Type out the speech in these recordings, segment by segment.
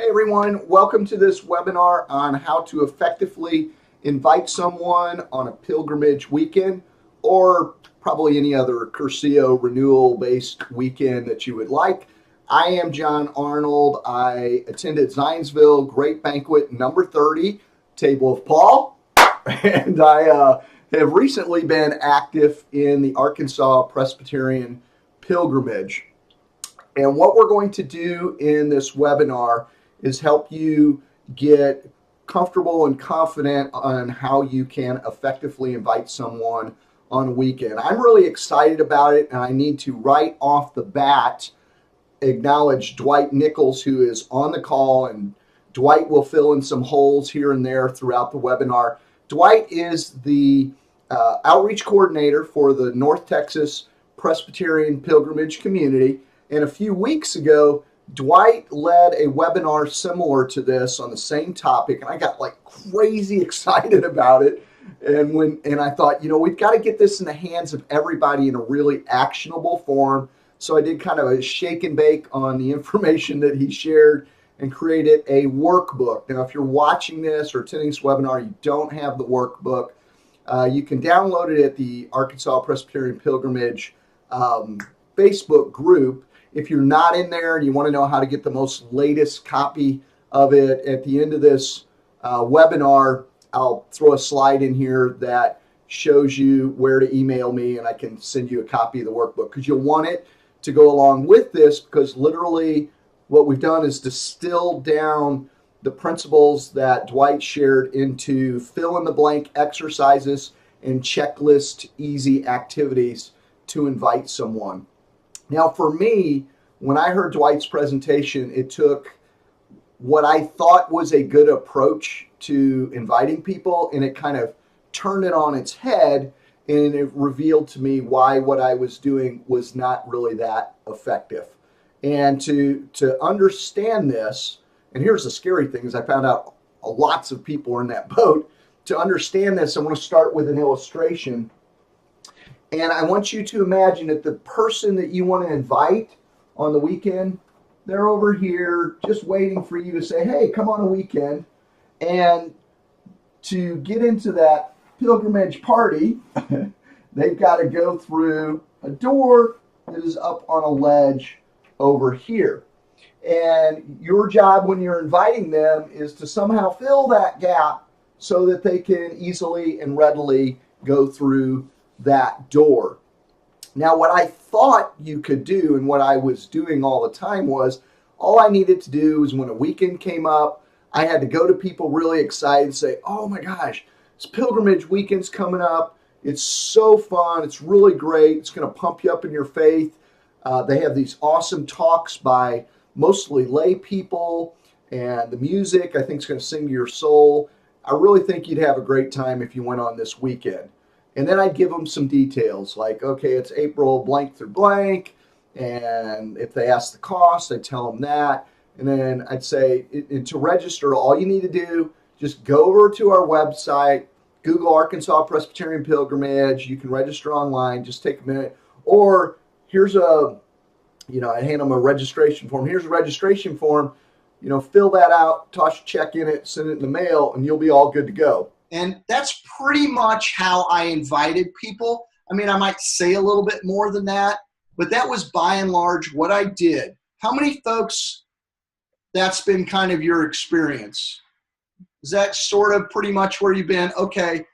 Hey everyone, welcome to this webinar on how to effectively invite someone on a pilgrimage weekend or probably any other Curcio renewal based weekend that you would like. I am John Arnold. I attended Zionsville Great Banquet number 30, Table of Paul, and I have recently been active in the Arkansas Presbyterian pilgrimage. And what we're going to do in this webinar is help you get comfortable and confident on how you can effectively invite someone on a weekend. I'm really excited about it, and I need to right off the bat acknowledge Dwight NIchols, who is on the call, and Dwight will fill in some holes here and there throughout the webinar. Dwight is the outreach coordinator for the North Texas Presbyterian Pilgrimage Community. And a few weeks ago, Dwight led a webinar similar to this on the same topic, and I got like crazy excited about it. And I thought, we've got to get this in the hands of everybody in a really actionable form. So I did kind of a shake and bake on the information that he shared and created a workbook. Now, if you're watching this or attending this webinar, you don't have the workbook, you can download it at the Arkansas Presbyterian Pilgrimage Facebook group. If you're not in there and you want to know how to get the most latest copy of it, at the end of this webinar, I'll throw a slide in here that shows you where to email me, and I can send you a copy of the workbook, because you'll want it to go along with this, because literally what we've done is distill down the principles that Dwight shared into fill-in-the-blank exercises and checklist easy activities to invite someone. Now, for me, when I heard Dwight's presentation, it took what I thought was a good approach to inviting people, and it kind of turned it on its head, and it revealed to me why what I was doing was not really that effective. And to understand this, and here's the scary thing, is I found out lots of people are in that boat. To understand this, I want to start with an illustration. And I want you to imagine that the person that you want to invite on the weekend, they're over here just waiting for you to say, hey, come on a weekend. And to get into that pilgrimage party, they've got to go through a door that is up on a ledge over here. And your job when you're inviting them is to somehow fill that gap so that they can easily and readily go through that door. Now, what I thought you could do, and what I was doing all the time, was all I needed to do is when a weekend came up, I had to go to people really excited and say, oh my gosh, this pilgrimage weekend's coming up. It's so fun. It's really great. It's going to pump you up in your faith. They have these awesome talks by mostly lay people, and the music, I think, is going to sing to your soul. I really think you'd have a great time if you went on this weekend. And then I'd give them some details like, okay, it's April blank through blank. And if they ask the cost, I'd tell them that. And then I'd say, to register, all you need to do, just go over to our website, Google Arkansas Presbyterian Pilgrimage. You can register online. Just take a minute. Or here's I hand them a registration form. Here's a registration form. Fill that out, toss your check in it, send it in the mail, and you'll be all good to go. And that's pretty much how I invited people. I mean, I might say a little bit more than that, but that was by and large what I did. How many folks, that's been kind of your experience? Is that sort of pretty much where you've been? Okay.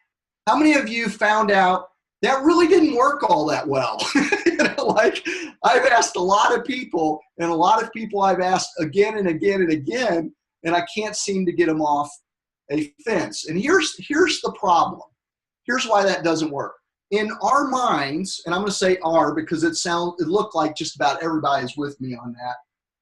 How many of you found out that really didn't work all that well? Like, I've asked a lot of people, and a lot of people I've asked again and again and again, and I can't seem to get them off a fence. And here's the problem. Here's why that doesn't work. In our minds, and I'm going to say our because it looked like just about everybody is with me on that,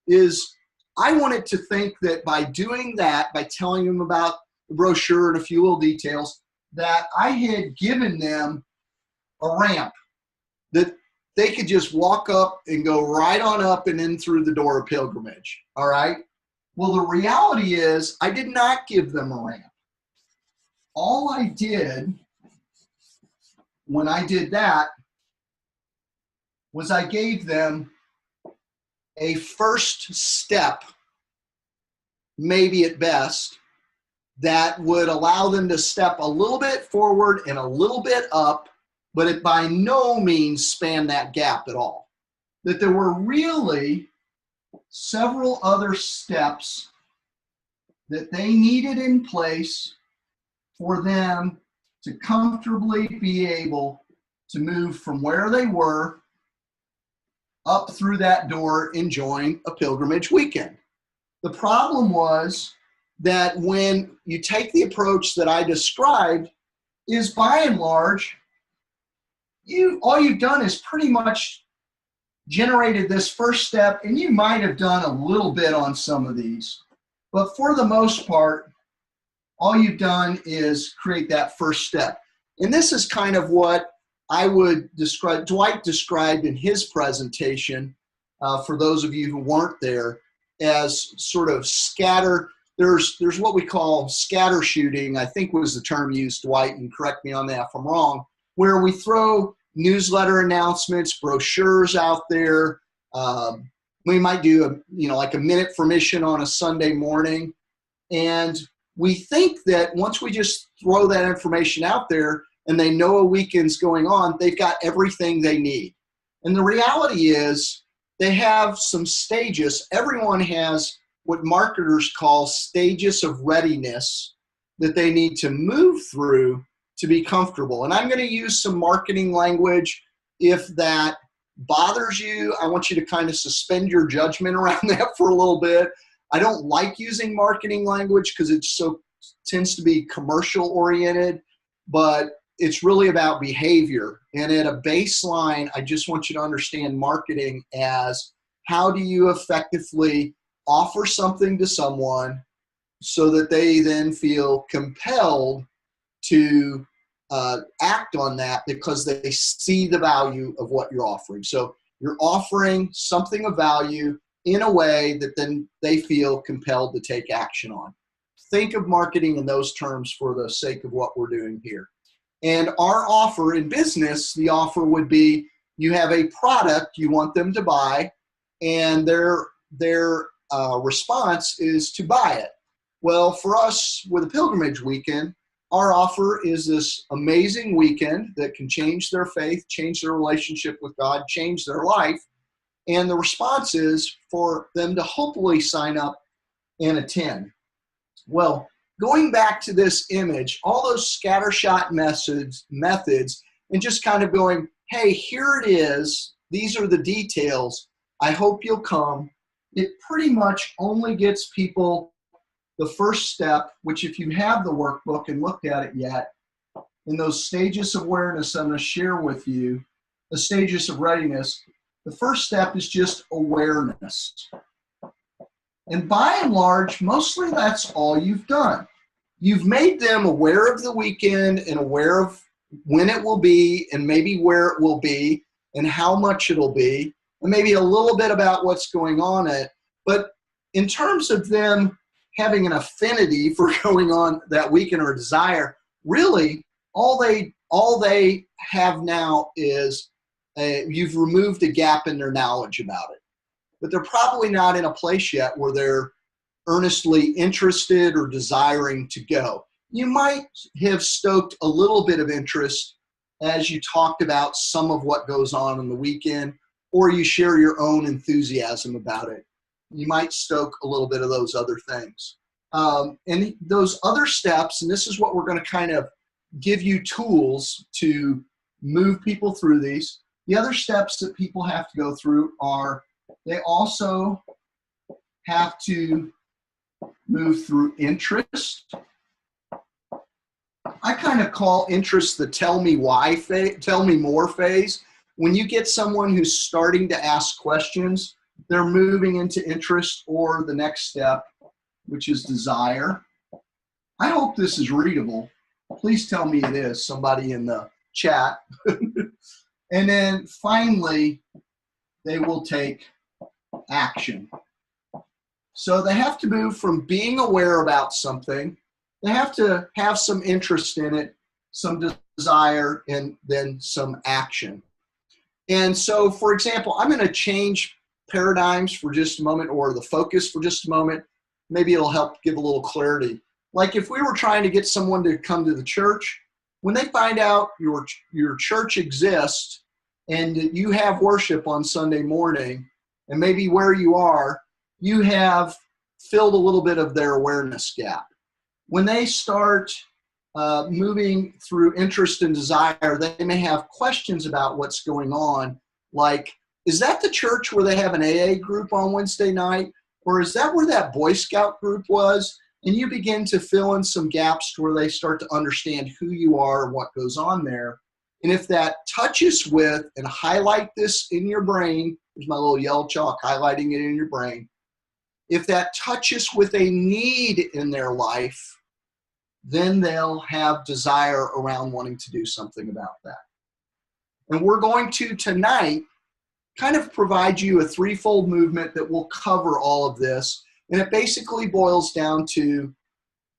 is I wanted to think that by doing that, by telling them about the brochure and a few little details, that I had given them a ramp that they could just walk up and go right on up and in through the door of pilgrimage. All right? Well, the reality is I did not give them a ramp. All I did when I did that was I gave them a first step maybe at best, that would allow them to step a little bit forward and a little bit up, but it by no means span that gap at all. That there were really several other steps that they needed in place for them to comfortably be able to move from where they were up through that door enjoying a pilgrimage weekend. The problem was that when you take the approach that I described, is by and large, all you've done is pretty much generated this first step, and you might have done a little bit on some of these, but for the most part, all you've done is create that first step. And this is kind of what I would describe, Dwight described in his presentation, for those of you who weren't there, as sort of scatter. There's what we call scatter shooting, I think was the term used, Dwight, and correct me on that if I'm wrong, where we throw newsletter announcements, brochures out there. We might do like a minute for mission on a Sunday morning. And we think that once we just throw that information out there and they know a weekend's going on, they've got everything they need. And the reality is they have some stages. Everyone has what marketers call stages of readiness that they need to move through to be comfortable. And I'm going to use some marketing language. If that bothers you, I want you to kind of suspend your judgment around that for a little bit. I don't like using marketing language because it tends to be commercial oriented, but it's really about behavior. And at a baseline, I just want you to understand marketing as how do you effectively offer something to someone so that they then feel compelled to act on that because they see the value of what you're offering. So you're offering something of value in a way that then they feel compelled to take action on. Think of marketing in those terms for the sake of what we're doing here. And our offer in business, the offer would be you have a product you want them to buy, and their response is to buy it. Well, for us with a pilgrimage weekend, our offer is this amazing weekend that can change their faith, change their relationship with God, change their life. And the response is for them to hopefully sign up and attend. Well, going back to this image, all those scattershot methods, and just kind of going, hey, here it is. These are the details. I hope you'll come. It pretty much only gets people the first step, which if you have the workbook and looked at it yet, in those stages of awareness I'm going to share with you, the stages of readiness, the first step is just awareness. And by and large, mostly that's all you've done. You've made them aware of the weekend and aware of when it will be and maybe where it will be and how much it'll be, and maybe a little bit about what's going on at it. But in terms of them having an affinity for going on that weekend or a desire, really all they have now is you've removed a gap in their knowledge about it. But they're probably not in a place yet where they're earnestly interested or desiring to go. You might have stoked a little bit of interest as you talked about some of what goes on the weekend, or you share your own enthusiasm about it. You might stoke a little bit of those other things. And those other steps, and this is what we're going to kind of give you tools to move people through these. The other steps that people have to go through are they also have to move through interest. I kind of call interest the tell me why phase, tell me more phase. When you get someone who's starting to ask questions, they're moving into interest or the next step, which is desire. I hope this is readable. Please tell me it is, somebody in the chat. And then finally, they will take action. So they have to move from being aware about something, they have to have some interest in it, some desire, and then some action. And so, for example, I'm going to change paradigms for just a moment, or the focus for just a moment. maybe it'll help give a little clarity. Like if we were trying to get someone to come to the church, when they find out your church exists and that you have worship on Sunday morning, and maybe where you are, you have filled a little bit of their awareness gap. When they start moving through interest and desire, they may have questions about what's going on, like, is that the church where they have an AA group on Wednesday night? Or is that where that Boy Scout group was? And you begin to fill in some gaps to where they start to understand who you are and what goes on there. And if that touches with, and highlight this in your brain, there's my little yellow chalk highlighting it in your brain. If that touches with a need in their life, then they'll have desire around wanting to do something about that. And we're going to tonight kind of provide you a threefold movement that will cover all of this. And it basically boils down to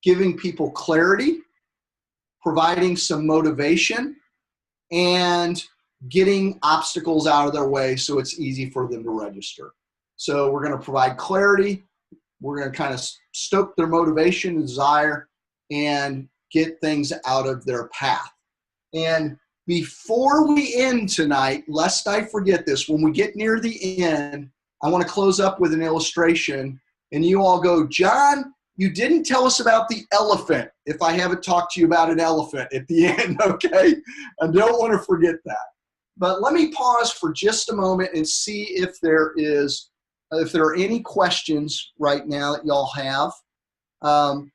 giving people clarity, providing some motivation, and getting obstacles out of their way so it's easy for them to register. So we're going to provide clarity. We're going to kind of stoke their motivation and desire and get things out of their path. And before we end tonight, lest I forget this, when we get near the end, I want to close up with an illustration. And you all go, John, you didn't tell us about the elephant if I haven't talked to you about an elephant at the end, okay? I don't want to forget that. But let me pause for just a moment and see if there are any questions right now that y'all have.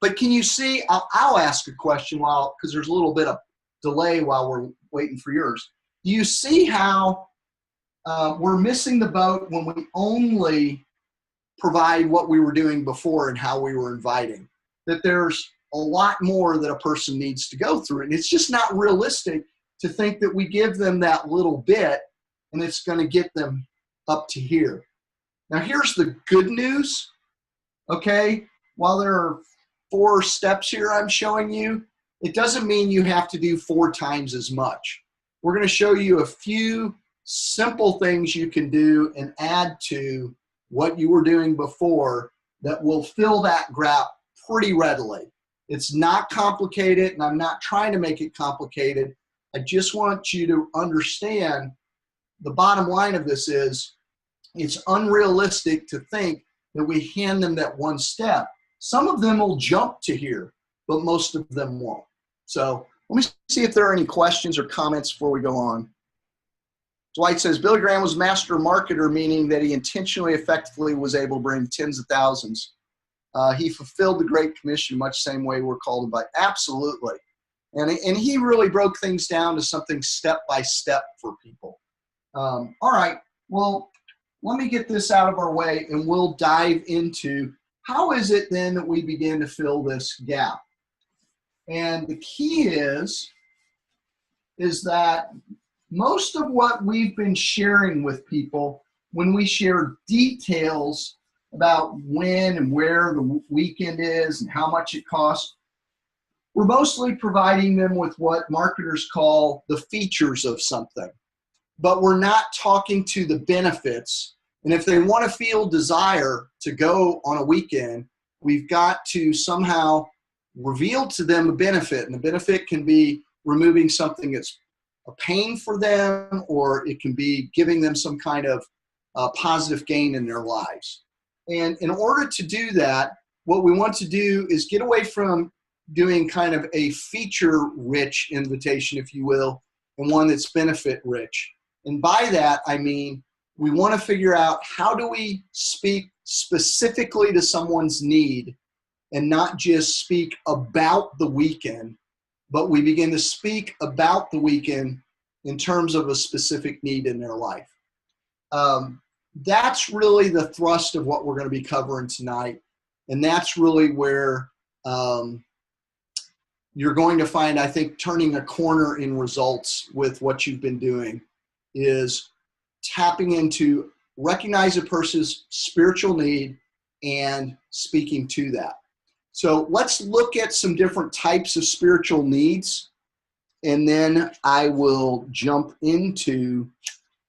But can you see, I'll ask a question because there's a little bit of delay while we're waiting for yours. Do you see how we're missing the boat when we only provide what we were doing before and how we were inviting? That there's a lot more that a person needs to go through. And it's just not realistic to think that we give them that little bit and it's going to get them up to here. Now, here's the good news, okay? While there are 4 steps here I'm showing you, it doesn't mean you have to do 4 times as much. We're going to show you a few simple things you can do and add to what you were doing before that will fill that gap pretty readily. It's not complicated, and I'm not trying to make it complicated. I just want you to understand the bottom line of this is it's unrealistic to think that we hand them that one step. Some of them will jump to here, but most of them won't. So let me see if there are any questions or comments before we go on. Dwight says, Billy Graham was master marketer, meaning that he intentionally, effectively was able to bring tens of thousands. He fulfilled the Great Commission much the same way we're called by. Absolutely. And he really broke things down to something step by step for people. All right, well, let me get this out of our way and we'll dive into how is it then that we begin to fill this gap. And the key is that most of what we've been sharing with people, when we share details about when and where the weekend is and how much it costs, we're mostly providing them with what marketers call the features of something. But we're not talking to the benefits. And if they want to feel desire to go on a weekend, we've got to somehow reveal to them a benefit. And the benefit can be removing something that's a pain for them, or it can be giving them some kind of positive gain in their lives. And in order to do that, what we want to do is get away from doing kind of a feature-rich invitation, if you will, and one that's benefit-rich. And by that, I mean, we want to figure out how do we speak specifically to someone's need and not just speak about the weekend, but we begin to speak about the weekend in terms of a specific need in their life. That's really the thrust of what we're going to be covering tonight. And that's really where you're going to find, I think, turning a corner in results with what you've been doing is tapping into recognize a person's spiritual need and speaking to that. So let's look at some different types of spiritual needs, and then I will jump into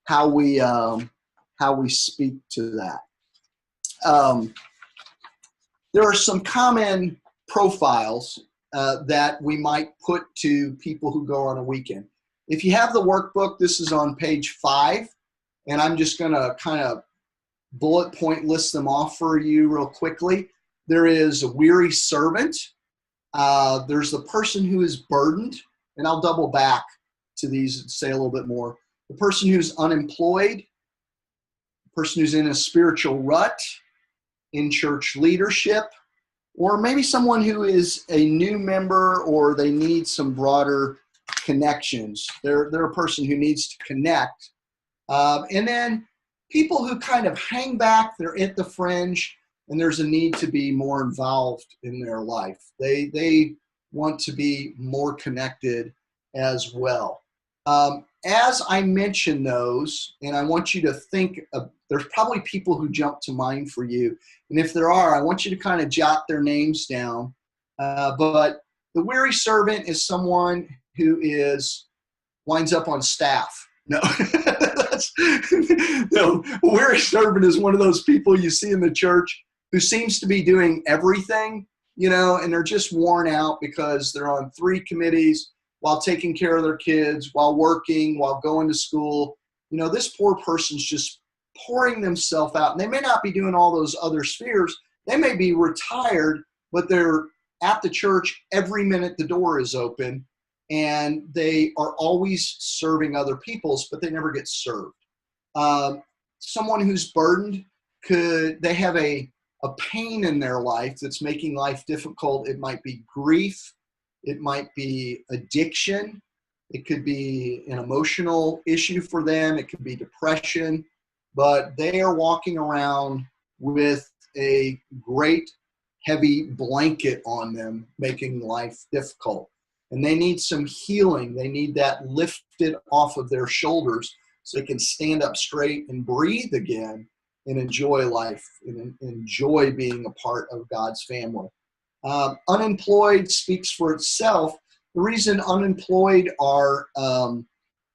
how we speak to that. there are some common profiles that we might put to people who go on a weekend. If you have the workbook, this is on page 5, and I'm just going to kind of bullet point list them off for you real quickly. There is a weary servant. There's the person who is burdened, and I'll double back to these and say a little bit more. The person who's unemployed, the person who's in a spiritual rut, in church leadership, or maybe someone who is a new member or they need some broader connections. They're a person who needs to connect. And then people who kind of hang back, they're at the fringe, and there's a need to be more involved in their life. They want to be more connected as well. As I mention those, and I want you to think of, there's probably people who jump to mind for you. And if there are, I want you to kind of jot their names down. But the weary servant is someone who winds up on staff. No, no. A weary servant is one of those people you see in the church who seems to be doing everything, and they're just worn out because they're on 3 committees while taking care of their kids, while working, while going to school. This poor person's just pouring themselves out. And they may not be doing all those other spheres. They may be retired, but they're at the church every minute the door is open, and they are always serving other people's, but they never get served. Someone who's burdened, they have a pain in their life that's making life difficult. It might be grief. It might be addiction. It could be an emotional issue for them. It could be depression. But they are walking around with a great heavy blanket on them, making life difficult. And they need some healing. They need that lifted off of their shoulders so they can stand up straight and breathe again and enjoy life and enjoy being a part of God's family. Unemployed speaks for itself. The reason unemployed are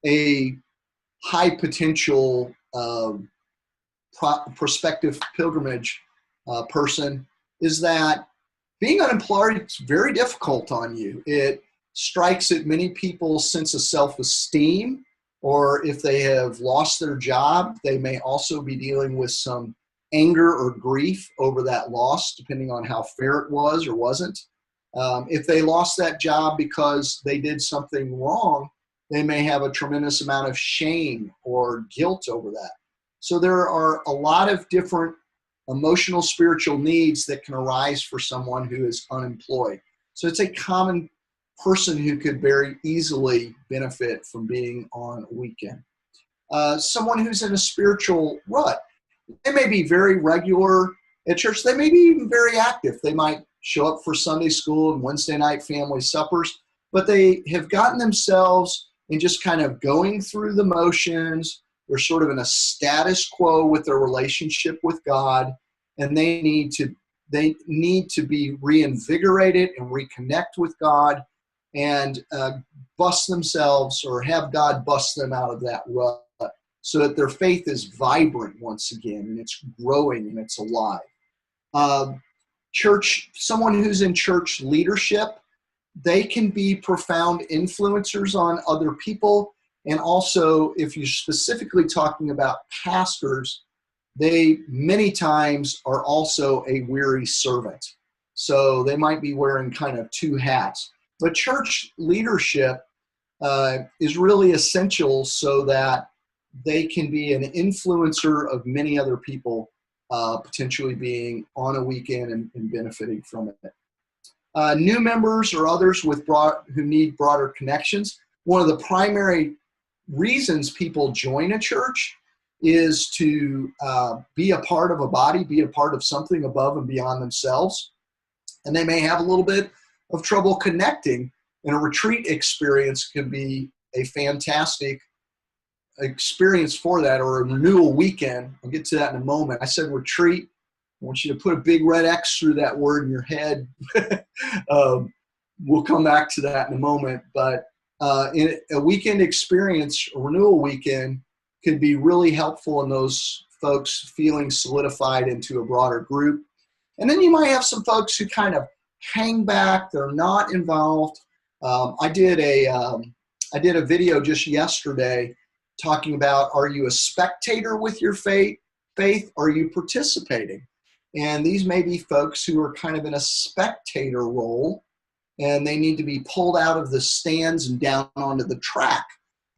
a high potential prospective pilgrimage person is that being unemployed is very difficult on you. It strikes at many people's sense of self-esteem, or if they have lost their job, they may also be dealing with some anger or grief over that loss, depending on how fair it was or wasn't. If they lost that job because they did something wrong, they may have a tremendous amount of shame or guilt over that. So there are a lot of different emotional, spiritual needs that can arise for someone who is unemployed. So it's a common person who could very easily benefit from being on a weekend. Someone who's in a spiritual rut. They may be very regular at church. They may be even very active. They might show up for Sunday school and Wednesday night family suppers, but they have gotten themselves in just kind of going through the motions. They're sort of in a status quo with their relationship with God, and they need to be reinvigorated and reconnect with God and bust themselves or have God bust them out of that rut, so that their faith is vibrant once again, and it's growing and it's alive. Someone who's in church leadership, they can be profound influencers on other people. And also, if you're specifically talking about pastors, they many times are also a weary servant. So they might be wearing kind of 2 hats. But church leadership is really essential so that they can be an influencer of many other people, potentially being on a weekend and benefiting from it. New members or others who need broader connections. One of the primary reasons people join a church is to be a part of a body, be a part of something above and beyond themselves. And they may have a little bit of trouble connecting, and a retreat experience can be a fantastic experience for that, or a renewal weekend. I'll get to that in a moment. I said retreat. I want you to put a big red X through that word in your head. We'll come back to that in a moment. But in a weekend experience, a renewal weekend, could be really helpful in those folks feeling solidified into a broader group. And then you might have some folks who kind of hang back. They're not involved. I did a video just yesterday talking about, are you a spectator with your faith? Or are you participating? And these may be folks who are kind of in a spectator role, and they need to be pulled out of the stands and down onto the track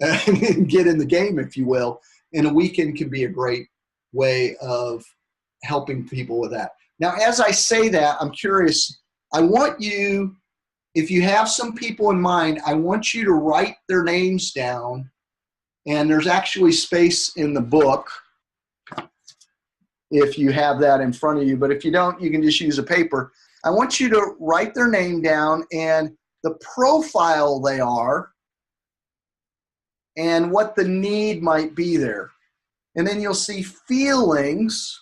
and get in the game, if you will. And a weekend can be a great way of helping people with that. Now, as I say that, I'm curious. I want you, if you have some people in mind, I want you to write their names down. And there's actually space in the book if you have that in front of you. But if you don't, you can just use a paper. I want you to write their name down and the profile they are and what the need might be there. And then you'll see feelings.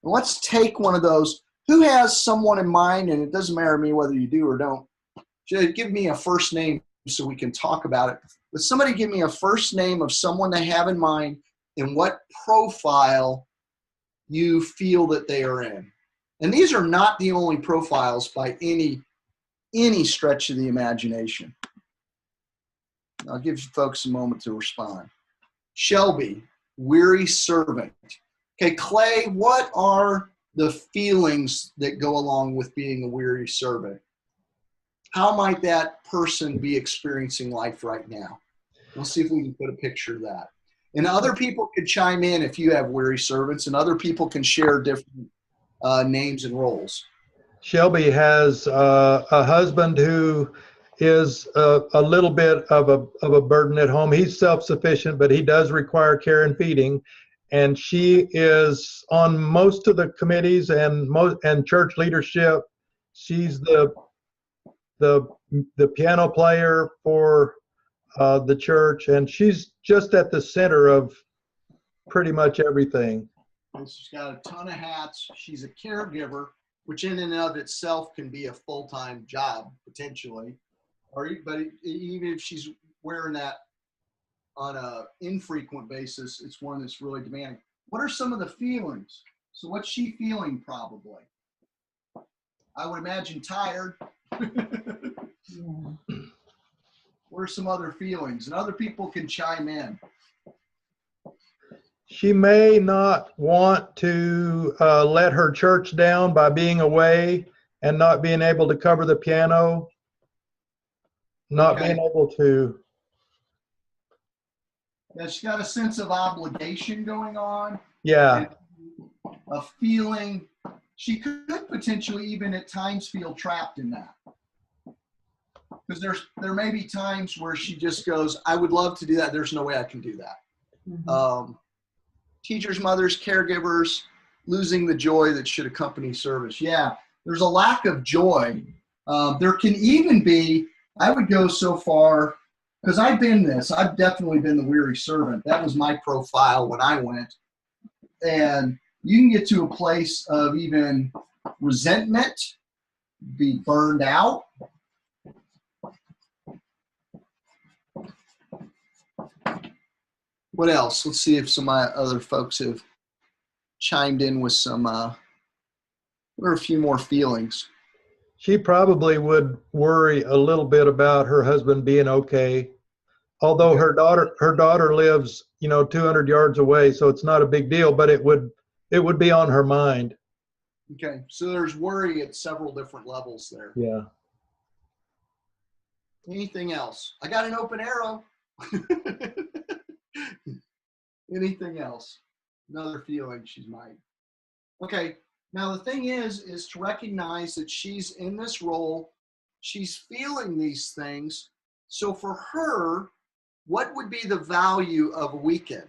Let's take one of those. Who has someone in mind? And it doesn't matter to me whether you do or don't. Just give me a first name so we can talk about it. But somebody give me a first name of someone they have in mind and what profile you feel that they are in. And these are not the only profiles by any stretch of the imagination. I'll give you folks a moment to respond. Shelby, weary servant. Okay, Clay, what are the feelings that go along with being a weary servant? How might that person be experiencing life right now? We'll see if we can put a picture of that. And other people could chime in if you have weary servants, and other people can share different names and roles. Shelby has a husband who is a little bit of a burden at home. He's self-sufficient, but he does require care and feeding. And she is on most of the committees and church leadership. She's the piano player for the church, and she's just at the center of pretty much everything. And she's got a ton of hats. She's a caregiver, which in and of itself can be a full-time job potentially. But even if she's wearing that on an infrequent basis, it's one that's really demanding. What are some of the feelings? So what's she feeling probably? I would imagine tired. Yeah. What are some other feelings? And other people can chime in. She may not want to let her church down by being away and not being able to cover the piano, not being able to. Yeah, she's got a sense of obligation going on. Yeah. A feeling. She could potentially even at times feel trapped in that. Because there may be times where she just goes, I would love to do that. There's no way I can do that. Mm-hmm. Teachers, mothers, caregivers, losing the joy that should accompany service. Yeah, there's a lack of joy. There can even be, I would go so far, because I've been this. I've definitely been the weary servant. That was my profile when I went. And you can get to a place of even resentment, be burned out. What else? Let's see if some other folks have chimed in with some, what are a few more feelings? She probably would worry a little bit about her husband being okay. Although her daughter lives, 200 yards away, so it's not a big deal, but it would be on her mind. Okay, so there's worry at several different levels there. Yeah. Anything else? I got an open arrow. Anything else? Another feeling she might. Okay, now the thing is to recognize that she's in this role. She's feeling these things. So for her, what would be the value of a weekend?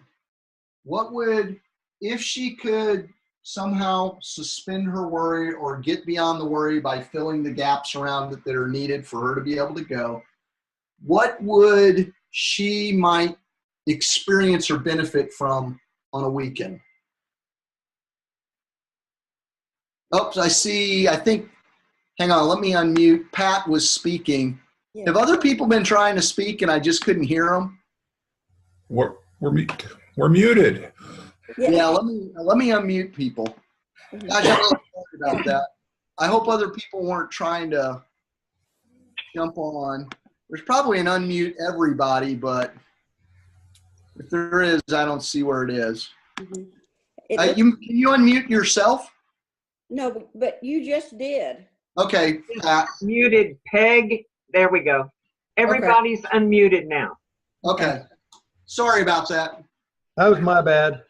What would, if she could somehow suspend her worry or get beyond the worry by filling the gaps around it that are needed for her to be able to go, what would she might experience or benefit from on a weekend? Oops, I think, hang on, let me unmute. Pat was speaking. Yeah. Have other people been trying to speak and I just couldn't hear them? We're muted. Yeah, let me unmute people. Gosh, I'm really sorry about that. I hope other people weren't trying to jump on. There's probably an unmute everybody, but if there is, I don't see where it is. Mhm. Can you unmute yourself? No, but you just did. Okay. Muted Peg. There we go. Everybody's unmuted now. Okay. Sorry about that. That was my bad.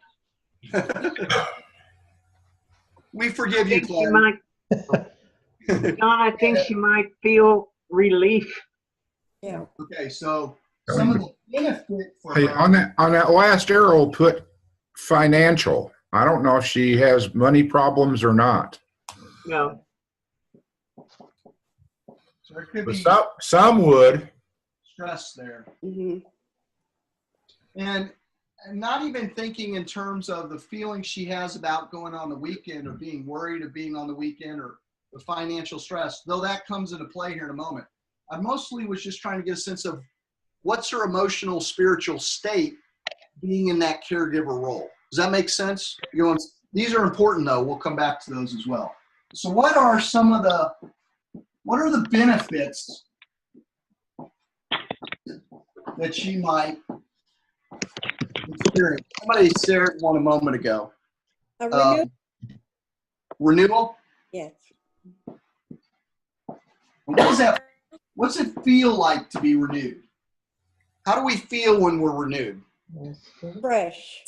We forgive you, She Claire. might, Don, I think she might feel relief. Yeah. Okay, so some of the benefit for Hey, her. on that last arrow, put financial. I don't know if she has money problems or not. No. So there could But be some would. stress there. Mm-hmm. And not even thinking in terms of the feelings she has about going on the weekend or being worried of being on the weekend or the financial stress, though that comes into play here in a moment. I mostly was just trying to get a sense of what's her emotional, spiritual state being in that caregiver role. Does that make sense? These are important though. We'll come back to those as well. So what are the benefits that she might experience? Somebody said one a moment ago. A renewal? Renewal? Yes. What's it feel like to be renewed? How do we feel when we're renewed? Fresh.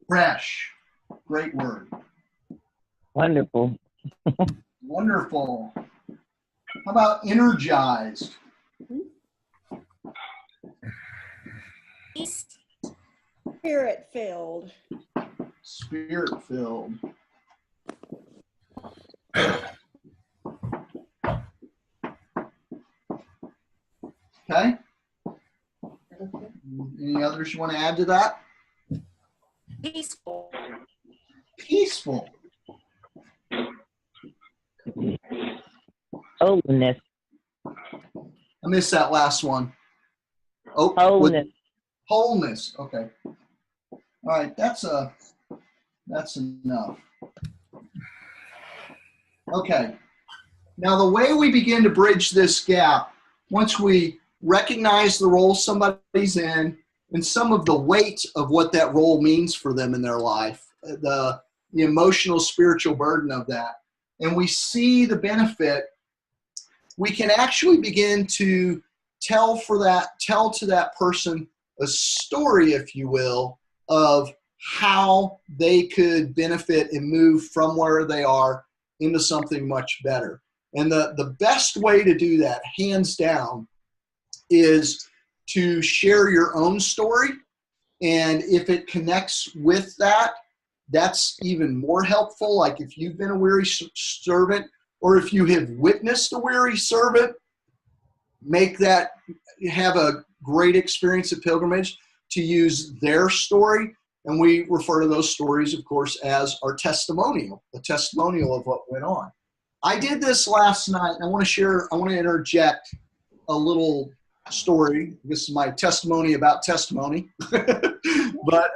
Fresh. Great word. Wonderful. Wonderful. How about energized? Spirit filled. Spirit filled. Okay. Any others you want to add to that? Peaceful. Peaceful. Wholeness. I missed that last one. Oh, Wholeness. Wholeness. Okay. All right. That's enough. Okay. Now the way we begin to bridge this gap, once we recognize the role somebody's in and some of the weight of what that role means for them in their life, the emotional, spiritual burden of that, and we see the benefit, we can actually begin to tell to that person a story, if you will, of how they could benefit and move from where they are into something much better. And the best way to do that, hands down, is to share your own story. And if it connects with that, that's even more helpful. Like if you've been a weary servant, or if you have witnessed a weary servant, have a great experience at pilgrimage to use their story. And we refer to those stories, of course, as our testimonial, a testimonial of what went on. I did this last night. I want to interject a little story. This is my testimony about testimony, but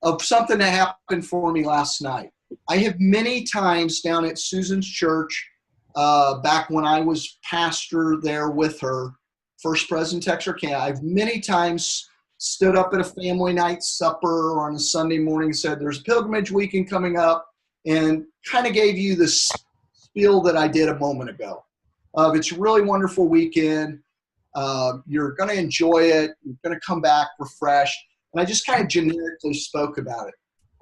of something that happened for me last night. I have many times down at Susan's church, back when I was pastor there with her, First President Texarkana, I've many times stood up at a family night supper or on a Sunday morning and said, there's a pilgrimage weekend coming up, and kind of gave you the spiel that I did a moment ago. It's a really wonderful weekend. You're going to enjoy it. You're going to come back refreshed. And I just kind of generically spoke about it.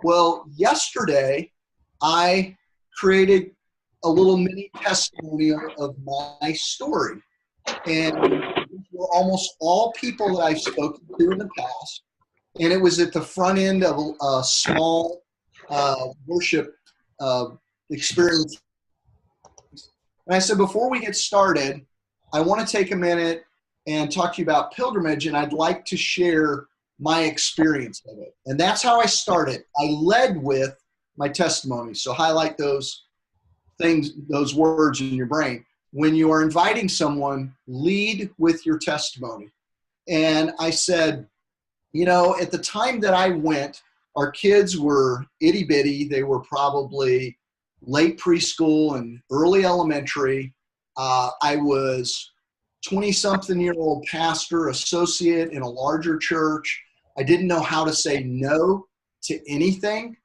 Well, yesterday, I created a little mini testimonial of my story. And were almost all people that I've spoken to in the past. And it was at the front end of a small worship experience. And I said, before we get started, I want to take a minute and talk to you about pilgrimage, and I'd like to share my experience of it. And that's how I started. I led with my testimony. So highlight those things, those words in your brain. When you are inviting someone, lead with your testimony. And I said, at the time that I went, our kids were itty bitty. They were probably late preschool and early elementary. I was 20-something-year-old pastor, associate in a larger church. I didn't know how to say no to anything.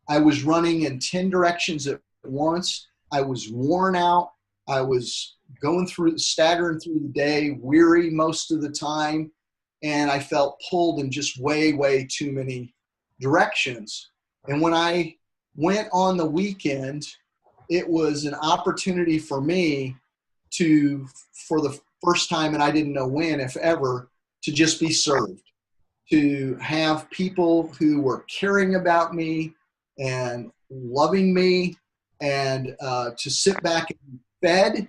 I was running in 10 directions at once. I was worn out. I was staggering through the day, weary most of the time, and I felt pulled in just way, way too many directions. And when I went on the weekend, it was an opportunity for me to, for the first time, and I didn't know when, if ever, to just be served, to have people who were caring about me and loving me, and to sit back and be fed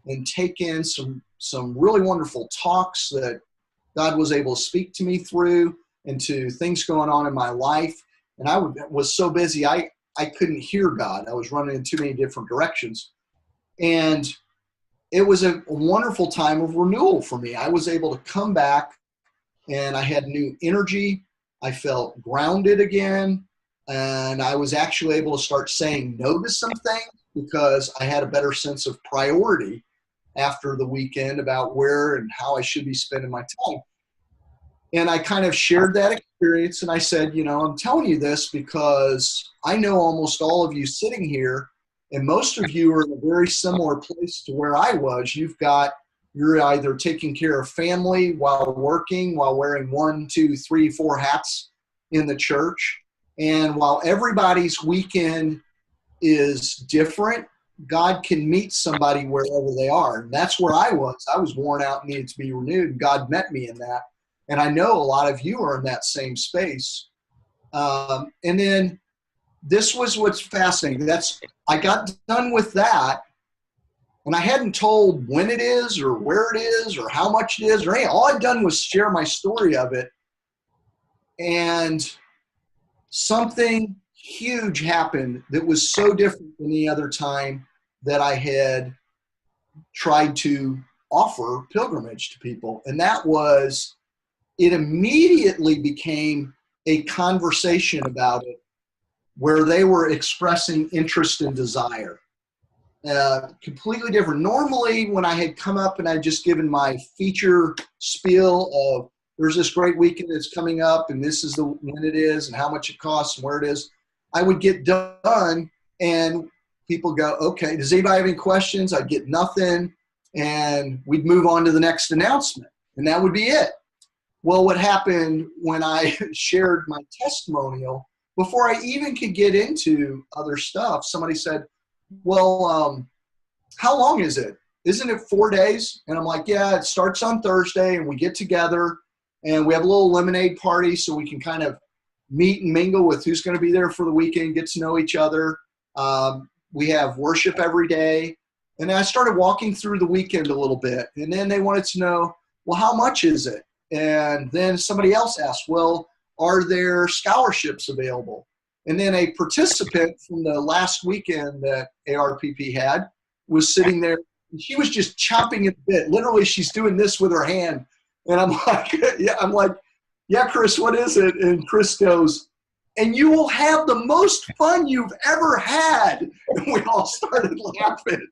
and take in some really wonderful talks that God was able to speak to me through, and to things going on in my life. And I was so busy, I couldn't hear God. I was running in too many different directions. And it was a wonderful time of renewal for me. I was able to come back, and I had new energy. I felt grounded again. And I was actually able to start saying no to some things because I had a better sense of priority after the weekend about where and how I should be spending my time. And I kind of shared that experience, and I said, I'm telling you this because I know almost all of you sitting here, and most of you are in a very similar place to where I was. You're either taking care of family while working, while wearing 1, 2, 3, 4 hats in the church. And while everybody's weekend is different, God can meet somebody wherever they are. And that's where I was. I was worn out and needed to be renewed, and God met me in that. And I know a lot of you are in that same space. And then this was what's fascinating. I got done with that, and I hadn't told when it is or where it is or how much it is or anything. All I'd done was share my story of it. And something huge happened that was so different than any other time that I had tried to offer pilgrimage to people. And that was, it immediately became a conversation about it where they were expressing interest and desire. Completely different. Normally, when I had come up and I'd just given my feature spiel of there's this great weekend that's coming up, and this is when it is, and how much it costs, and where it is, I would get done, and people go, okay, does anybody have any questions? I'd get nothing, and we'd move on to the next announcement, and that would be it. Well, what happened when I shared my testimonial, before I even could get into other stuff, somebody said, well, how long is it? Isn't it 4 days? And I'm like, yeah, it starts on Thursday, and we get together, and we have a little lemonade party so we can kind of meet and mingle with who's going to be there for the weekend, get to know each other. We have worship every day. And then I started walking through the weekend a little bit, and then they wanted to know, well, how much is it? And then somebody else asked, well, are there scholarships available? And then a participant from the last weekend that ARPP had was sitting there, and she was just chomping at the bit. Literally, she's doing this with her hand. And I'm like, yeah, Chris, what is it? And Chris goes, and you will have the most fun you've ever had. And we all started laughing.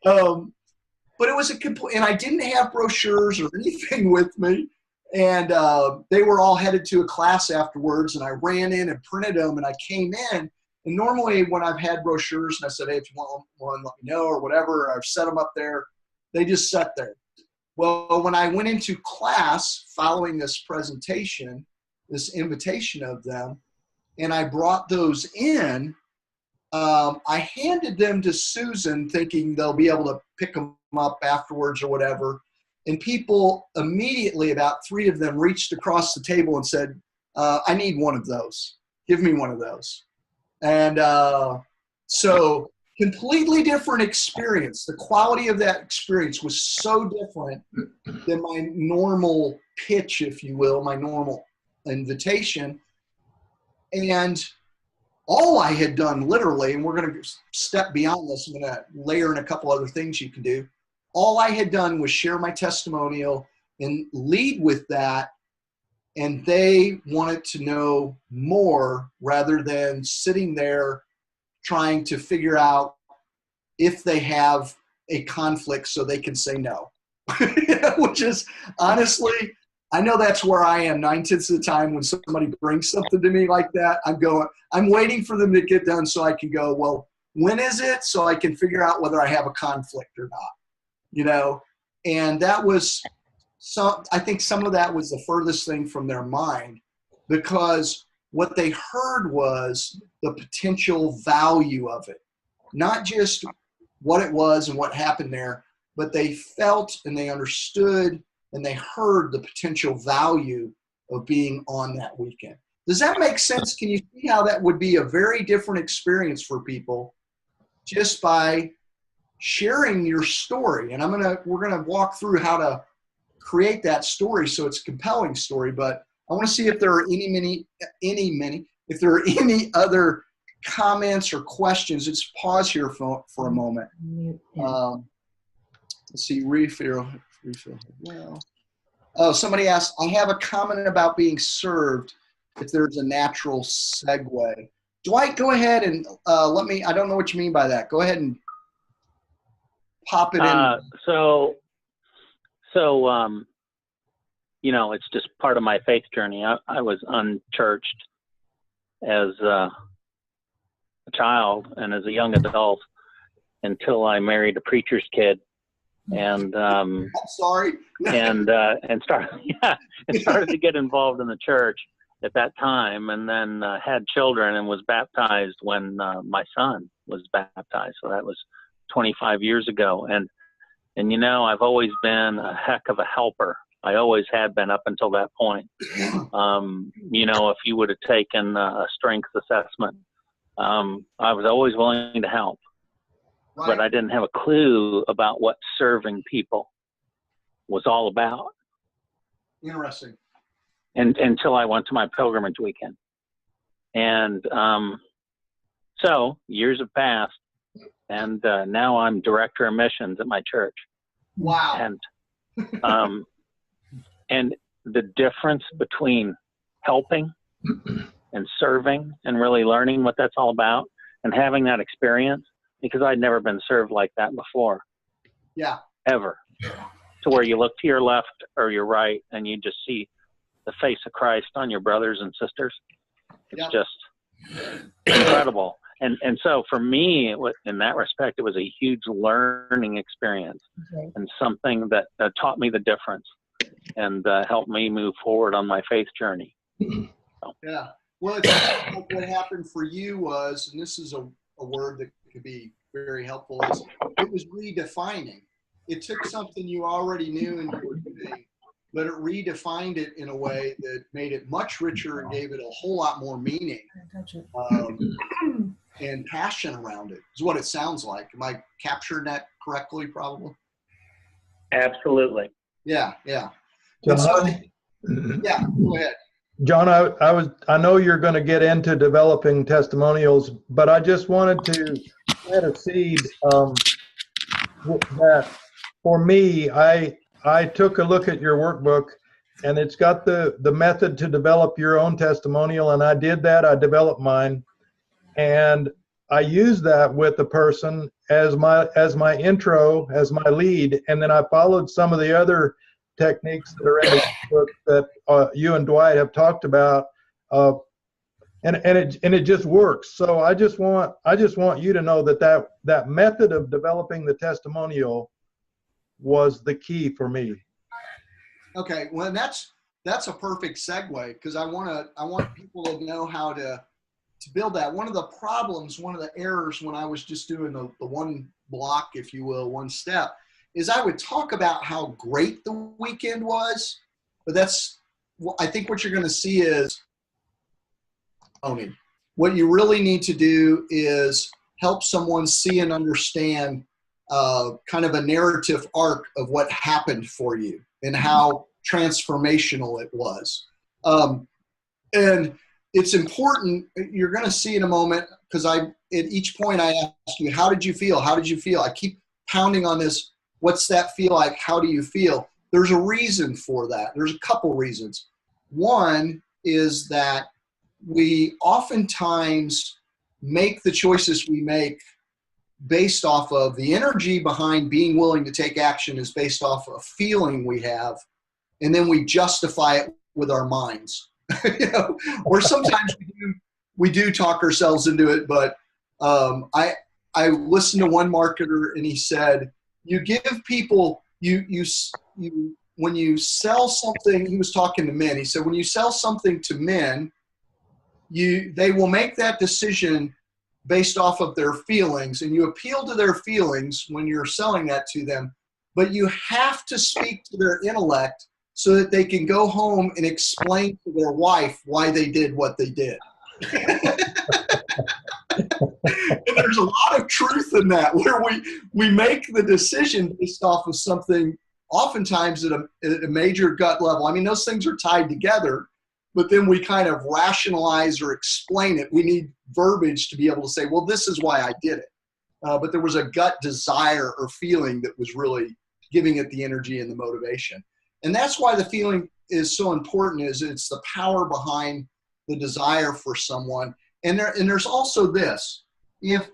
But it was and I didn't have brochures or anything with me. And they were all headed to a class afterwards, and I ran in and printed them, and I came in. And normally when I've had brochures and I said, hey, if you want one, let me know or whatever, I've set them up there, they just sat there. Well, when I went into class following this presentation, this invitation of them, and I brought those in, I handed them to Susan thinking they'll be able to pick them up afterwards or whatever. And people immediately, about 3 of them, reached across the table and said, I need one of those. Give me one of those. And so completely different experience. The quality of that experience was so different than my normal pitch, if you will, my normal invitation. And all I had done literally, and we're going to step beyond this, I'm going to layer in a couple other things you can do. All I had done was share my testimonial and lead with that, and they wanted to know more rather than sitting there trying to figure out if they have a conflict so they can say no. Which is, honestly, I know that's where I am 9/10 of the time when somebody brings something to me like that. I'm waiting for them to get done so I can go, well, when is it? So I can figure out whether I have a conflict or not, And that was I think some of that was the furthest thing from their mind, because what they heard was the potential value of it, not just what it was and what happened there, but they felt and they understood and they heard the potential value of being on that weekend. Does that make sense? Can you see how that would be a very different experience for people just by sharing your story? And we're gonna walk through how to create that story so it's a compelling story. But I want to see if there are if there are any other comments or questions. Let's pause here for a moment. Let's see, refill. Well, oh, somebody asked, I have a comment about being served if there's a natural segue. Dwight, go ahead and I don't know what you mean by that. Go ahead and pop it in. It's just part of my faith journey. I was unchurched as a child and as a young adult until I married a preacher's kid. And I'm sorry. and started to get involved in the church at that time, and then had children and was baptized when my son was baptized. So that was 25 years ago. And I've always been a heck of a helper. I always had been up until that point. If you would have taken a strength assessment, I was always willing to help. Right. But I didn't have a clue about what serving people was all about. Interesting. And until I went to my pilgrimage weekend. And so years have passed, and now I'm director of missions at my church. Wow. And the difference between helping and serving and really learning what that's all about and having that experience, because I'd never been served like that before. Yeah. Ever. To where you look to your left or your right and you just see the face of Christ on your brothers and sisters. It's just incredible. And so for me, in that respect, it was a huge learning experience and something that taught me the difference and helped me move forward on my faith journey. So. Yeah. Well, it's like what happened for you was, and this is a word that could be very helpful, is it was redefining. It took something you already knew and you were doing, but it redefined it in a way that made it much richer and gave it a whole lot more meaning and passion around it, is what it sounds like. Am I capturing that correctly, probably? Absolutely. Yeah, yeah. John, Yeah, go ahead. John, I know you're going to get into developing testimonials, but I just wanted to plant a seed that for me, I took a look at your workbook, and it's got the method to develop your own testimonial, and I did that. I developed mine, and I used that with the person as my intro, as my lead, and then I followed some of the other techniques that are in the book that you and Dwight have talked about, and it just works. So I just want you to know that method of developing the testimonial was the key for me. Okay, well that's a perfect segue, because I want people to know how to build that. One of the problems, one of the errors when I was just doing the one block, if you will, one step, is I would talk about how great the weekend was, but I think what you're going to see is, what you really need to do is help someone see and understand kind of a narrative arc of what happened for you and how transformational it was. And it's important, you're going to see in a moment, because at each point I ask you, how did you feel? How did you feel? I keep pounding on this. What's that feel like? How do you feel? There's a reason for that. There's a couple reasons. One is that we oftentimes make the choices we make based off of the energy behind being willing to take action is based off a feeling we have, and then we justify it with our minds. Or sometimes we do talk ourselves into it. But I listened to one marketer, and he said, you give people when you sell something. He was talking to men. He said, when you sell something to men, they will make that decision based off of their feelings, and you appeal to their feelings when you're selling that to them, but you have to speak to their intellect so that they can go home and explain to their wife why they did what they did. And there's a lot of truth in that, where we make the decision based off of something oftentimes at a major gut level. I mean, those things are tied together, but then we kind of rationalize or explain it. We need verbiage to be able to say, well, this is why I did it. But there was a gut desire or feeling that was really giving it the energy and the motivation. And that's why the feeling is so important, is it's the power behind the desire for someone. And there's also this. If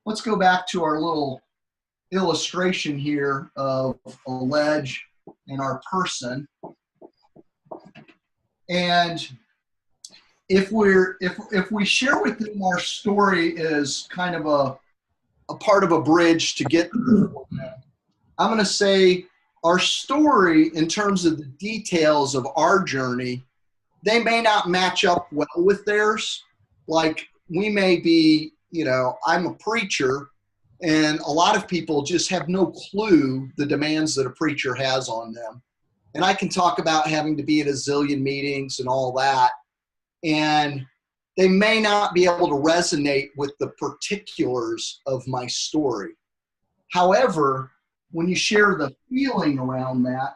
let's go back to our little illustration here of a ledge and our person. And if we share with them our story as kind of a part of a bridge to get to them, I'm going to say our story in terms of the details of our journey, they may not match up well with theirs. Like, we may be, I'm a preacher, and a lot of people just have no clue the demands that a preacher has on them. And I can talk about having to be at a zillion meetings and all that, and they may not be able to resonate with the particulars of my story. However, when you share the feeling around that,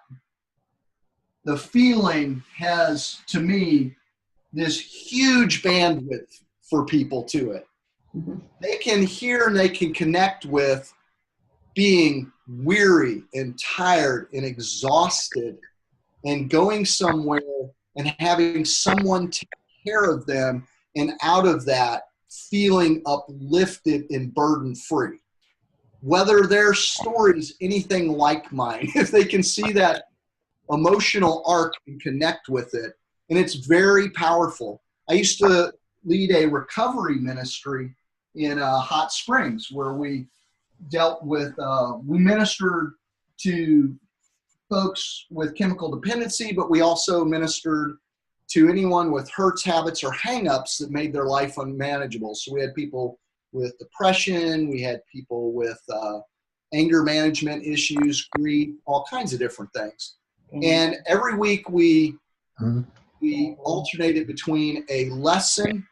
the feeling has, to me, this huge bandwidth for people to it. They can hear and they can connect with being weary and tired and exhausted and going somewhere and having someone take care of them, and out of that feeling uplifted and burden free. Whether their story is anything like mine, if they can see that emotional arc and connect with it, and it's very powerful. I used to lead a recovery ministry in Hot Springs, where we dealt with, we ministered to folks with chemical dependency, but we also ministered to anyone with hurts, habits, or hang-ups that made their life unmanageable. So we had people with depression, we had people with anger management issues, grief, all kinds of different things. And every week we alternated between a lesson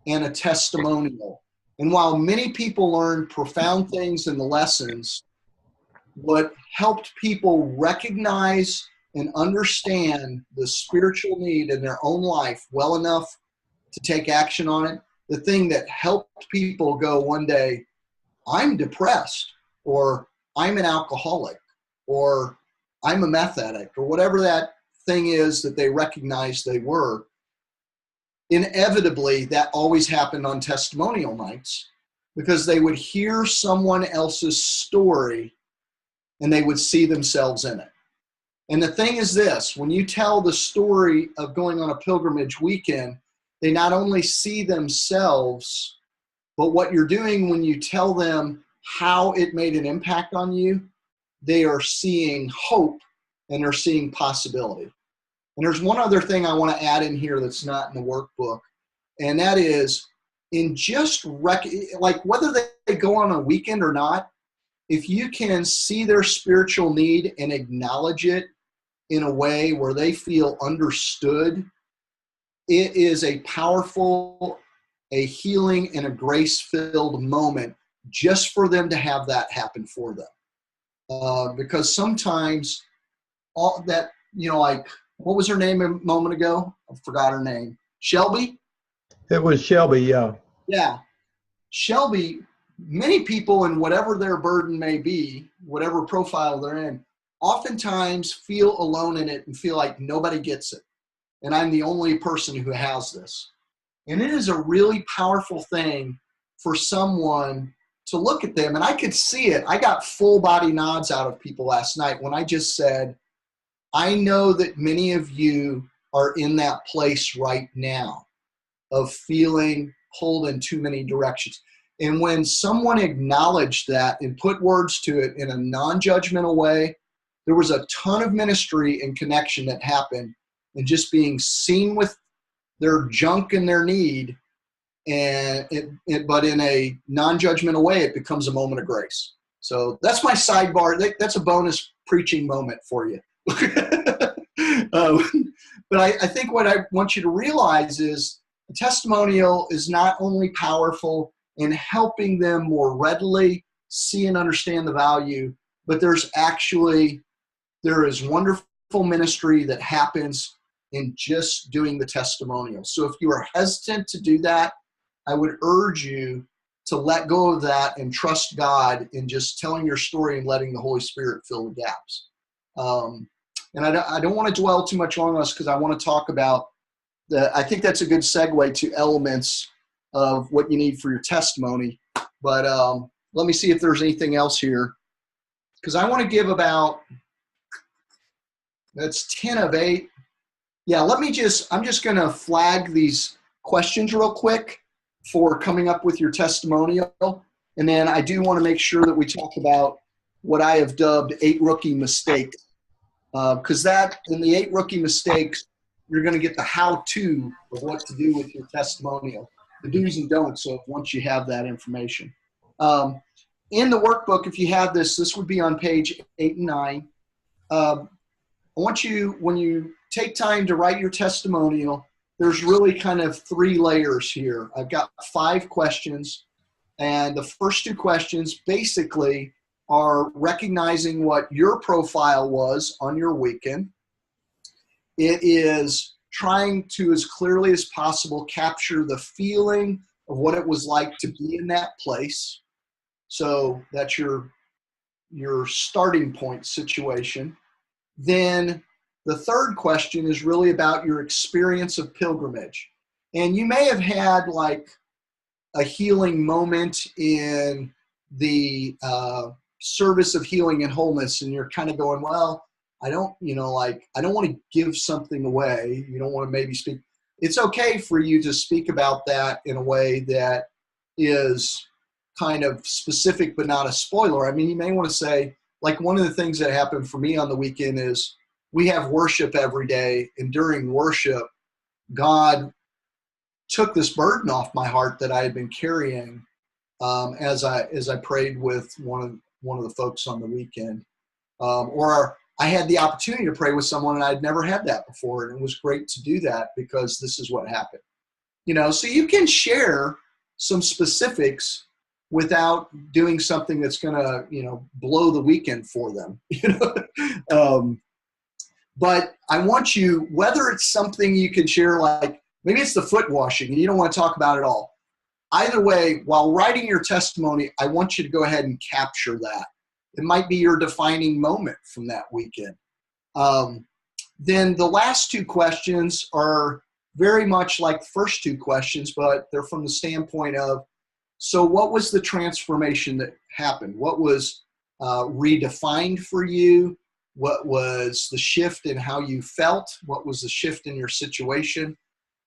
and a testimonial. And while many people learned profound things in the lessons, what helped people recognize and understand the spiritual need in their own life well enough to take action on it, the thing that helped people go one day, I'm depressed, or I'm an alcoholic, or I'm a meth addict, or whatever that thing is that they recognized they were, inevitably that always happened on testimonial nights, because they would hear someone else's story and they would see themselves in it. And the thing is this, when you tell the story of going on a pilgrimage weekend, they not only see themselves, but what you're doing when you tell them how it made an impact on you, they are seeing hope and they're seeing possibility. And there's one other thing I want to add in here that's not in the workbook, and that is, in just like whether they go on a weekend or not, if you can see their spiritual need and acknowledge it in a way where they feel understood, it is a powerful, a healing, and a grace-filled moment just for them to have that happen for them. Because sometimes all that, like, what was her name a moment ago? I forgot her name. Shelby? It was Shelby, yeah. Yeah. Shelby, many people, in whatever their burden may be, whatever profile they're in, oftentimes feel alone in it and feel like nobody gets it. And I'm the only person who has this. And it is a really powerful thing for someone to look at them. And I could see it. I got full body nods out of people last night when I just said, I know that many of you are in that place right now of feeling pulled in too many directions. And when someone acknowledged that and put words to it in a non-judgmental way, there was a ton of ministry and connection that happened, and just being seen with their junk and their need, and but in a non-judgmental way, it becomes a moment of grace. So that's my sidebar. That's a bonus preaching moment for you. But I think what I want you to realize is a testimonial is not only powerful in helping them more readily see and understand the value, but there is wonderful ministry that happens in just doing the testimonial. So if you are hesitant to do that, I would urge you to let go of that and trust God in just telling your story and letting the Holy Spirit fill the gaps. And I don't want to dwell too much on this because I want to talk about I think that's a good segue to elements of what you need for your testimony. But let me see if there's anything else here, because I want to give that's 10 of 8. Yeah, I'm just going to flag these questions real quick for coming up with your testimonial. And then I do want to make sure that we talk about what I have dubbed 8 rookie mistakes. Because in the 8 rookie mistakes, you're going to get the how-to of what to do with your testimonial, the do's and don'ts of once you have that information. In the workbook, if you have this would be on page 8 and 9. I want you, when you take time to write your testimonial, there's really kind of 3 layers here. I've got 5 questions, and the first 2 questions basically are recognizing what your profile was on your weekend. It is trying to, as clearly as possible, capture the feeling of what it was like to be in that place. So that's your starting point situation. Then the third question is really about your experience of pilgrimage. And you may have had like a healing moment in the service of healing and wholeness, and you're kind of going, well, I don't want to give something away. You don't want to maybe speak. It's okay for you to speak about that in a way that is kind of specific, but not a spoiler. I mean, you may want to say, like, one of the things that happened for me on the weekend is we have worship every day. And during worship, God took this burden off my heart that I had been carrying as I prayed with one of the folks on the weekend. Or I had the opportunity to pray with someone, and I'd never had that before. And it was great to do that because this is what happened. So you can share some specifics without doing something that's going to, blow the weekend for them. But I want you, whether it's something you can share, like maybe it's the foot washing and you don't want to talk about it all. Either way, while writing your testimony, I want you to go ahead and capture that. It might be your defining moment from that weekend. Then the last 2 questions are very much like the first 2 questions, but they're from the standpoint of, so what was the transformation that happened? What was redefined for you? What was the shift in how you felt? What was the shift in your situation?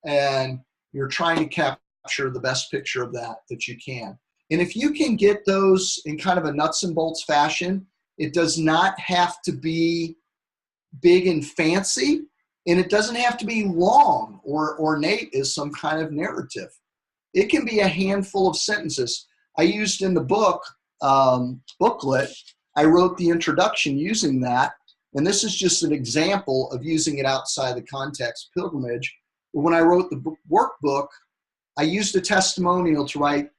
And you're trying to capture the best picture of that you can. And if you can get those in kind of a nuts and bolts fashion, it does not have to be big and fancy, and it doesn't have to be long or ornate as some kind of narrative. It can be a handful of sentences. I used in the book, booklet, I wrote the introduction using that, and this is just an example of using it outside the context of pilgrimage. When I wrote the workbook, I used a testimonial to write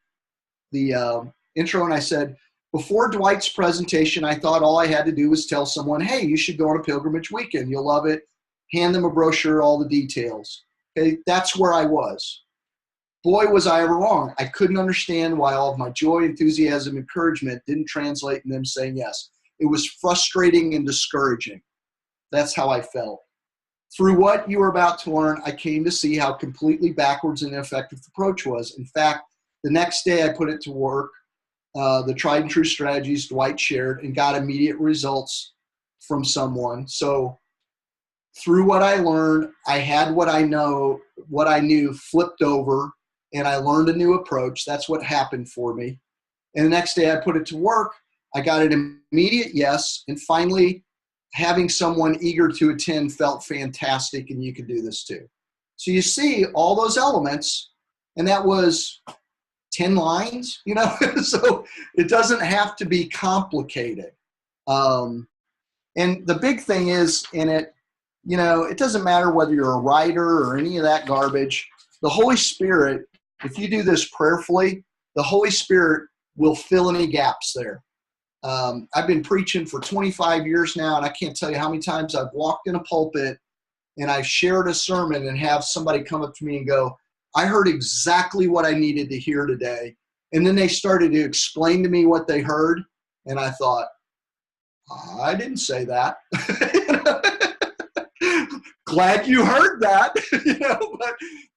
the intro, and I said, before Dwight's presentation, I thought all I had to do was tell someone, hey, you should go on a pilgrimage weekend. You'll love it. Hand them a brochure, all the details. Okay, that's where I was. Boy, was I ever wrong. I couldn't understand why all of my joy, enthusiasm, encouragement didn't translate in them saying yes. It was frustrating and discouraging. That's how I felt. through what you were about to learn, I came to see how completely backwards and ineffective the approach was. In fact, the next day I put it to work, the tried and true strategies Dwight shared, and got immediate results from someone. So through what I learned, I had what I knew flipped over, and I learned a new approach. That's what happened for me. And the next day I put it to work. I got an immediate yes, and finally having someone eager to attend felt fantastic, and you could do this too. So you see all those elements, and that was 10 lines, so it doesn't have to be complicated. And the big thing is in it, it doesn't matter whether you're a writer or any of that garbage. The Holy Spirit, if you do this prayerfully, the Holy Spirit will fill any gaps there. I've been preaching for 25 years now, and I can't tell you how many times I've walked in a pulpit and I've shared a sermon and have somebody come up to me and go, I heard exactly what I needed to hear today. And then they started to explain to me what they heard, and I thought, I didn't say that. Glad you heard that,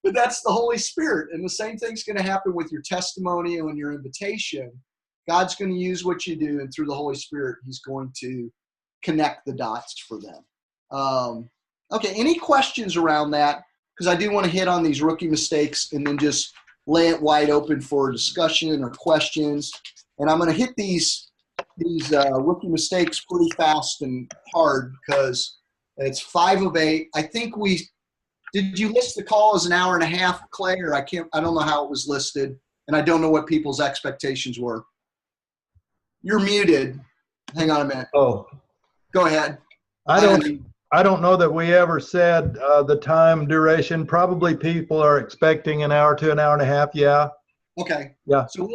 but that's the Holy Spirit. And the same thing's going to happen with your testimony and your invitation. God's going to use what you do, and through the Holy Spirit, he's going to connect the dots for them. Okay, any questions around that? Because I do want to hit on these rookie mistakes and then just lay it wide open for discussion or questions. And I'm going to hit these rookie mistakes pretty fast and hard because it's 5 of 8. I think did you list the call as an hour and a half, Clay, or I don't know how it was listed, and I don't know what people's expectations were. You're muted. Hang on a minute. Oh, go ahead. I don't know that we ever said the time duration. Probably people are expecting an hour to an hour and a half. Yeah. Okay. Yeah. So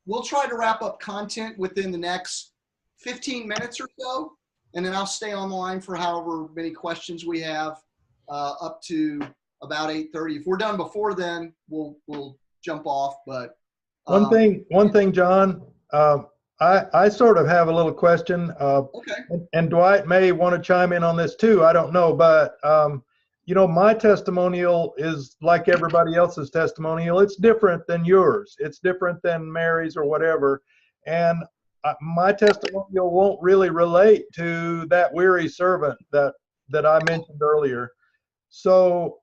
we'll try to wrap up content within the next 15 minutes or so, and then I'll stay on the line for however many questions we have up to about 8:30. If we're done before then, we'll jump off. But one thing, John. I sort of have a little question, okay. and Dwight may want to chime in on this too. I don't know, but my testimonial is like everybody else's testimonial. It's different than yours. It's different than Mary's or whatever, and my testimonial won't really relate to that weary servant that I mentioned earlier. So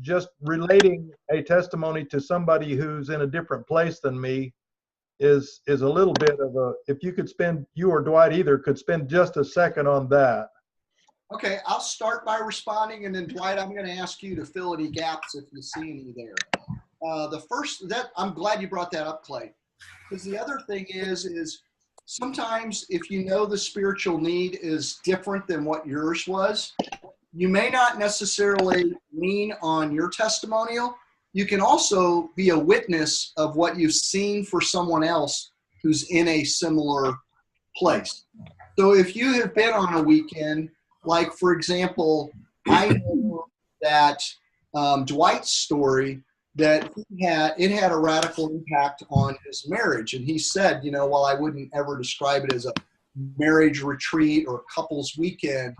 just relating a testimony to somebody who's in a different place than me is a little bit of if you or Dwight either could spend just a second on that. Okay, I'll start by responding, and then Dwight, I'm going to ask you to fill any gaps if you see any there. I'm glad you brought that up, Clay, because the other thing is sometimes if the spiritual need is different than what yours was, you may not necessarily lean on your testimonial. You can also be a witness of what you've seen for someone else who's in a similar place. So if you have been on a weekend, like for example, I know that Dwight's story, that it had a radical impact on his marriage. And he said, while I wouldn't ever describe it as a marriage retreat or couples weekend,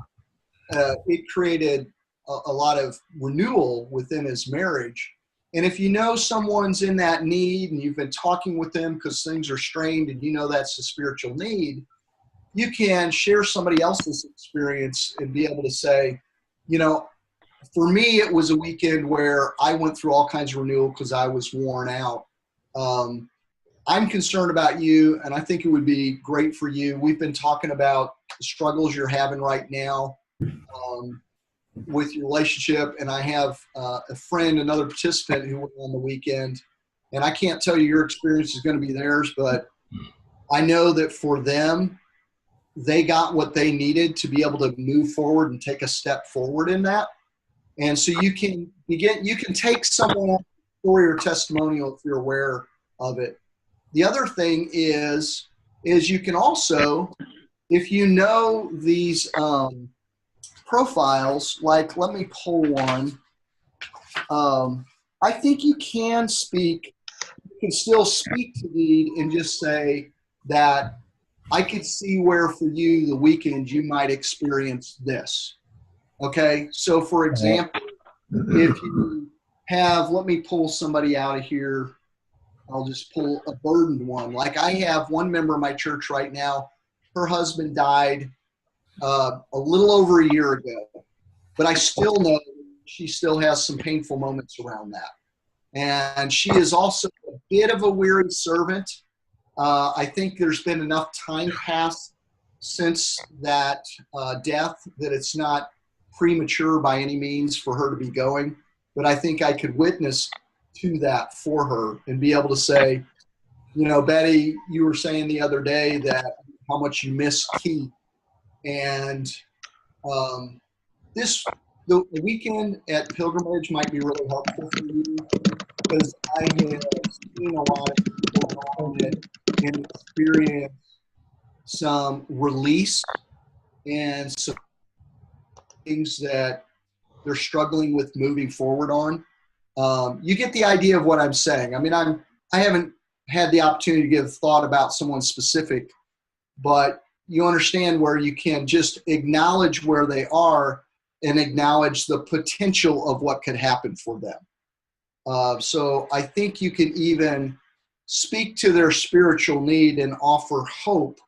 it created a lot of renewal within his marriage. And if someone's in that need and you've been talking with them because things are strained and that's a spiritual need, you can share somebody else's experience and be able to say, for me, it was a weekend where I went through all kinds of renewal because I was worn out. I'm concerned about you, and I think it would be great for you. We've been talking about the struggles you're having right now with your relationship, and I have a friend, another participant who went on the weekend, and I can't tell you your experience is going to be theirs, but I know that for them, they got what they needed to be able to move forward and take a step forward in that. And so you can take someone else's story or testimonial if you're aware of it. The other thing is you can also, if these profiles, like let me pull one. I think you can still speak to need and just say that I could see where for you the weekend you might experience this. Okay, so for example, if you have, let me pull somebody out of here. I'll just pull a burdened one. Like I have one member of my church right now. Her husband died a little over a year ago, but I still know she still has some painful moments around that. And she is also a bit of a weary servant. I think there's been enough time passed since that death that it's not premature by any means for her to be going. But I think I could witness to that for her and be able to say, you know, Betty, you were saying the other day that how much you miss Keith. And the weekend at Pilgrimage might be really helpful for you because I have seen a lot of people go on it and experience some release and some things that they're struggling with moving forward on. You get the idea of what I'm saying. I mean, I haven't had the opportunity to give thought about someone specific, but you understand where you can just acknowledge where they are and acknowledge the potential of what could happen for them. So I think you can even speak to their spiritual need and offer hope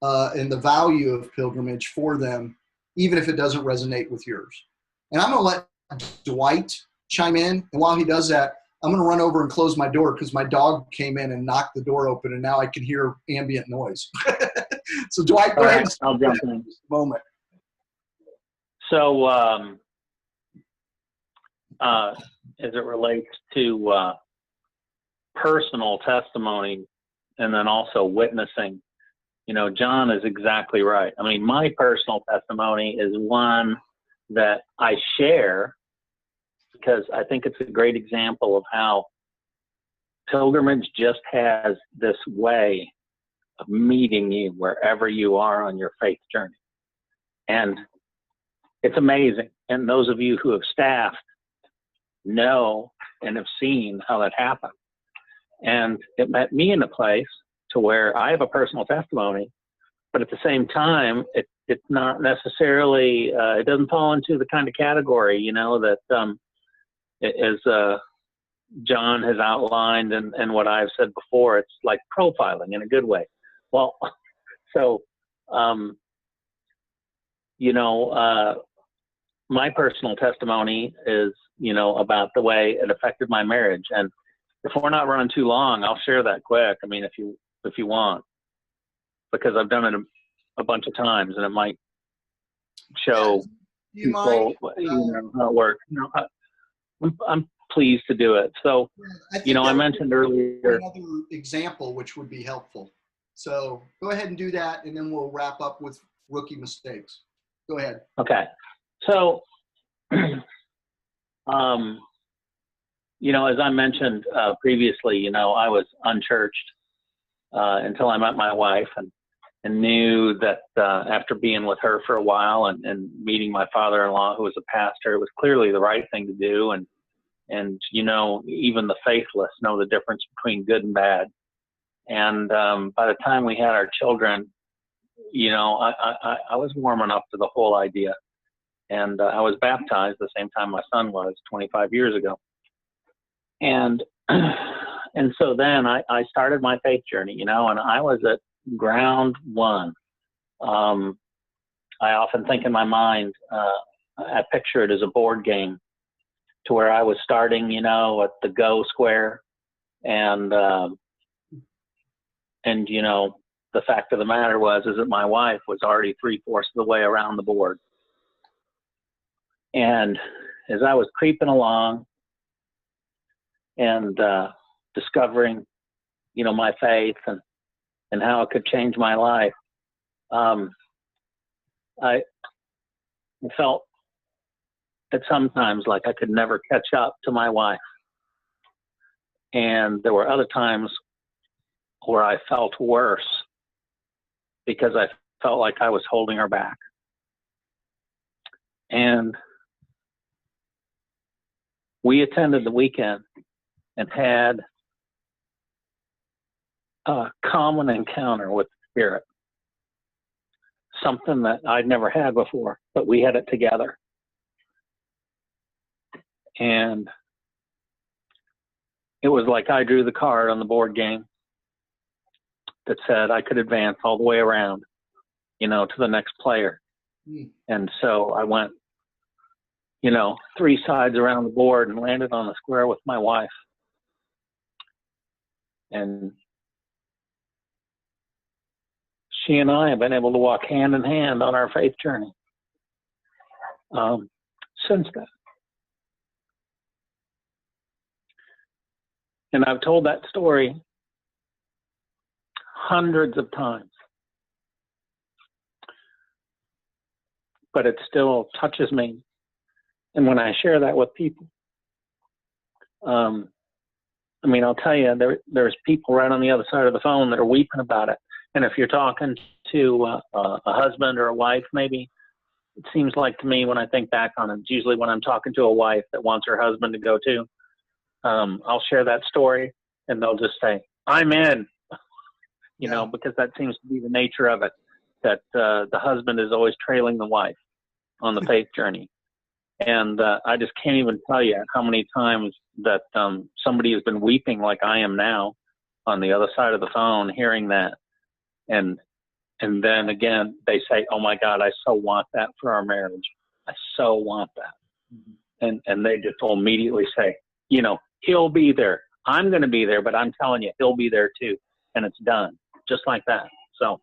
and the value of pilgrimage for them, even if it doesn't resonate with yours. And I'm going to let Dwight chime in. And while he does that, I'm going to run over and close my door because my dog came in and knocked the door open, and now I can hear ambient noise. So Dwight, go ahead. I'll jump in. Moment. So, as it relates to personal testimony and then also witnessing, you know, John is exactly right. I mean, my personal testimony is one that I share because I think it's a great example of how pilgrimage just has this way of meeting you wherever you are on your faith journey. And it's amazing. And those of you who have staffed know and have seen how that happened. And it met me in a place to where I have a personal testimony, but at the same time, it's not necessarily, it doesn't fall into the kind of category, you know, that as John has outlined and what I've said before, it's like profiling in a good way. Well, so, you know, my personal testimony is, you know, about the way it affected my marriage. And if we're not running too long, I'll share that quick. I mean, if you want, because I've done it a bunch of times, and it might show people, you know, how it works. You know, I'm pleased to do it. So, you know, I mentioned earlier another example which would be helpful. So go ahead and do that, and then we'll wrap up with rookie mistakes. Go ahead. Okay. So, you know, as I mentioned previously, you know, I was unchurched until I met my wife, and knew that after being with her for a while and meeting my father-in-law, who was a pastor, it was clearly the right thing to do. And you know, even the faithless know the difference between good and bad. And by the time we had our children, you know, I was warming up to the whole idea. And I was baptized the same time my son was 25 years ago. And so then I started my faith journey, you know, and I was at ground one. I often think in my mind, I picture it as a board game to where I was starting, you know, at the go square. And you know, the fact of the matter is that my wife was already 3/4 of the way around the board. And as I was creeping along and discovering, you know, my faith and how it could change my life, I felt at sometimes like I could never catch up to my wife. And there were other times where I felt worse because I felt like I was holding her back. And we attended the weekend and had a common encounter with the Spirit. something that I'd never had before, but we had it together. And it was like I drew the card on the board game that said I could advance all the way around, to the next player. And so I went, 3 sides around the board and landed on the square with my wife. And she and I have been able to walk hand in hand on our faith journey since then. And I've told that story hundreds of times, but it still touches me. And when I share that with people, I'll tell you, there's people right on the other side of the phone that are weeping about it. And if you're talking to a husband or a wife, maybe, it seems like to me when I think back on it, it's usually when I'm talking to a wife that wants her husband to go too, I'll share that story and they'll just say, I'm in, because that seems to be the nature of it, that the husband is always trailing the wife on the faith journey. And I just can't even tell you how many times that somebody has been weeping like I am now on the other side of the phone, hearing that. And then again, they say, oh my God, I so want that for our marriage. I so want that. Mm-hmm. And they just will immediately say, he'll be there. I'm going to be there, but I'm telling you, he'll be there too. And it's done just like that. So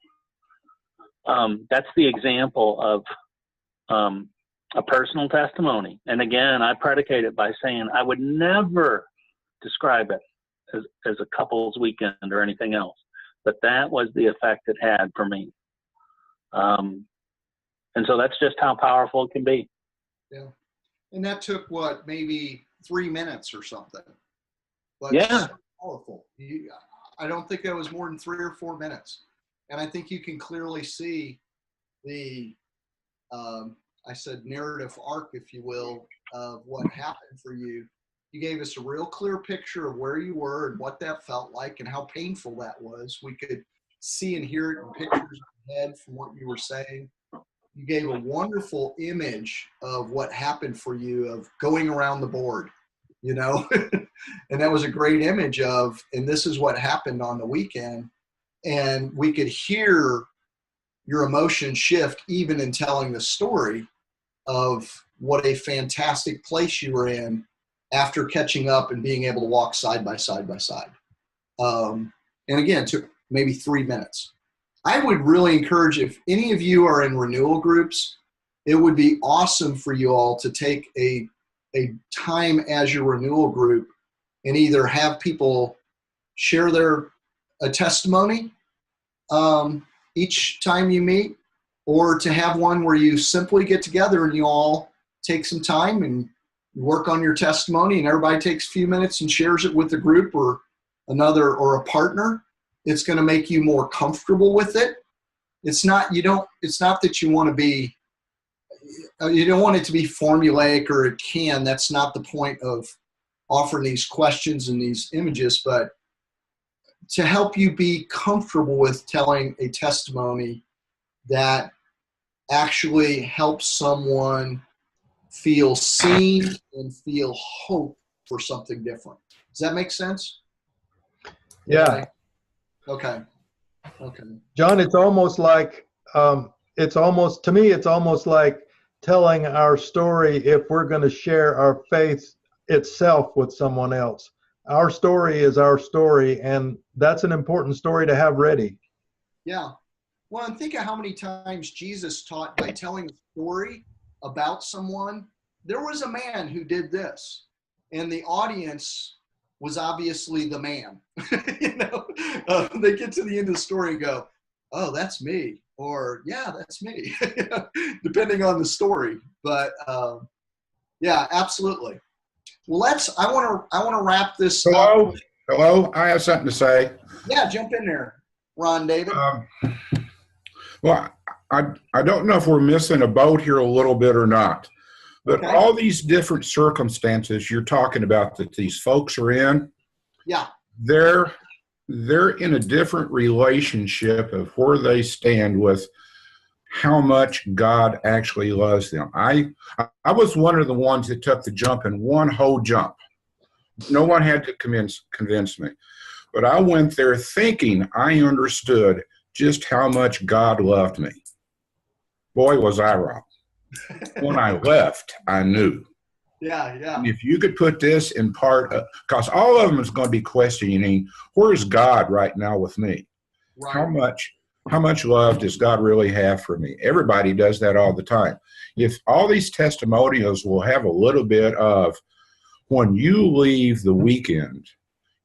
that's the example of a personal testimony. And again, I predicate it by saying I would never describe it as a couple's weekend or anything else. But that was the effect it had for me. And so that's just how powerful it can be. Yeah. And that took what, maybe 3 minutes or something. But yeah. So powerful. I don't think that was more than 3 or 4 minutes. And I think you can clearly see the, I said narrative arc, if you will, of what happened for you. You gave us a real clear picture of where you were and what that felt like and how painful that was. We could see and hear it in pictures in the head from what you were saying. You gave a wonderful image of what happened for you of going around the board, and that was a great image of, and this is what happened on the weekend. And we could hear your emotion shift even in telling the story of what a fantastic place you were in after catching up and being able to walk side by side by side. And again, it took maybe 3 minutes. I would really encourage, if any of you are in renewal groups, it would be awesome for you all to take a time as your renewal group and either have people share a testimony each time you meet, or to have one where you simply get together and you all take some time and work on your testimony and everybody takes a few minutes and shares it with the group or another or a partner. It's going to make you more comfortable with it. It's not that you want to be, you don't want it to be formulaic or it can. That's not the point of offering these questions and these images, but to help you be comfortable with telling a testimony that actually helps someone feel seen and feel hope for something different. Does that make sense? Yeah. Okay. John, it's almost like, to me, it's almost like telling our story if we're going to share our faith itself with someone else. Our story is our story, and that's an important story to have ready. Yeah. Well, and think of how many times Jesus taught by telling a story about someone. There was a man who did this, and the audience was obviously the man. They get to the end of the story and go, oh, that's me. Or, yeah, that's me, depending on the story. But yeah, absolutely. Well, I want to wrap this up. Hello, I have something to say. Yeah, jump in there, Ron David. Well, I don't know if we're missing a boat here a little bit or not, but Okay. All these different circumstances you're talking about that these folks are in, Yeah, they're in a different relationship of where they stand with how much God actually loves them. I was one of the ones that took the jump in one whole jump. No one had to convince me. But I went there thinking I understood just how much God loved me. Boy, was I wrong. When I left, I knew. Yeah, yeah. And if you could put this in part, because all of them is going to be questioning, where's God right now with me? Right. How much love does God really have for me? Everybody does that all the time. If all these testimonials will have a little bit of, when you leave the weekend,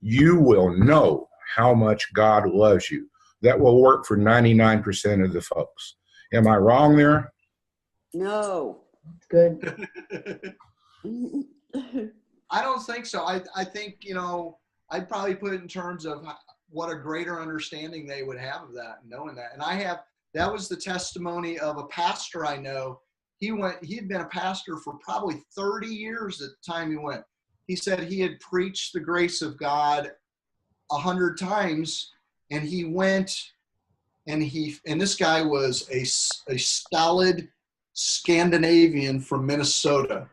you will know how much God loves you. That will work for 99% of the folks. Am I wrong there? No. Good. I don't think so. I think, I'd probably put it in terms of what a greater understanding they would have of that, knowing that. And that was the testimony of a pastor I know. He had been a pastor for probably 30 years at the time he went. He said he had preached the grace of God 100 times, and he went and this guy was a stolid Scandinavian from Minnesota.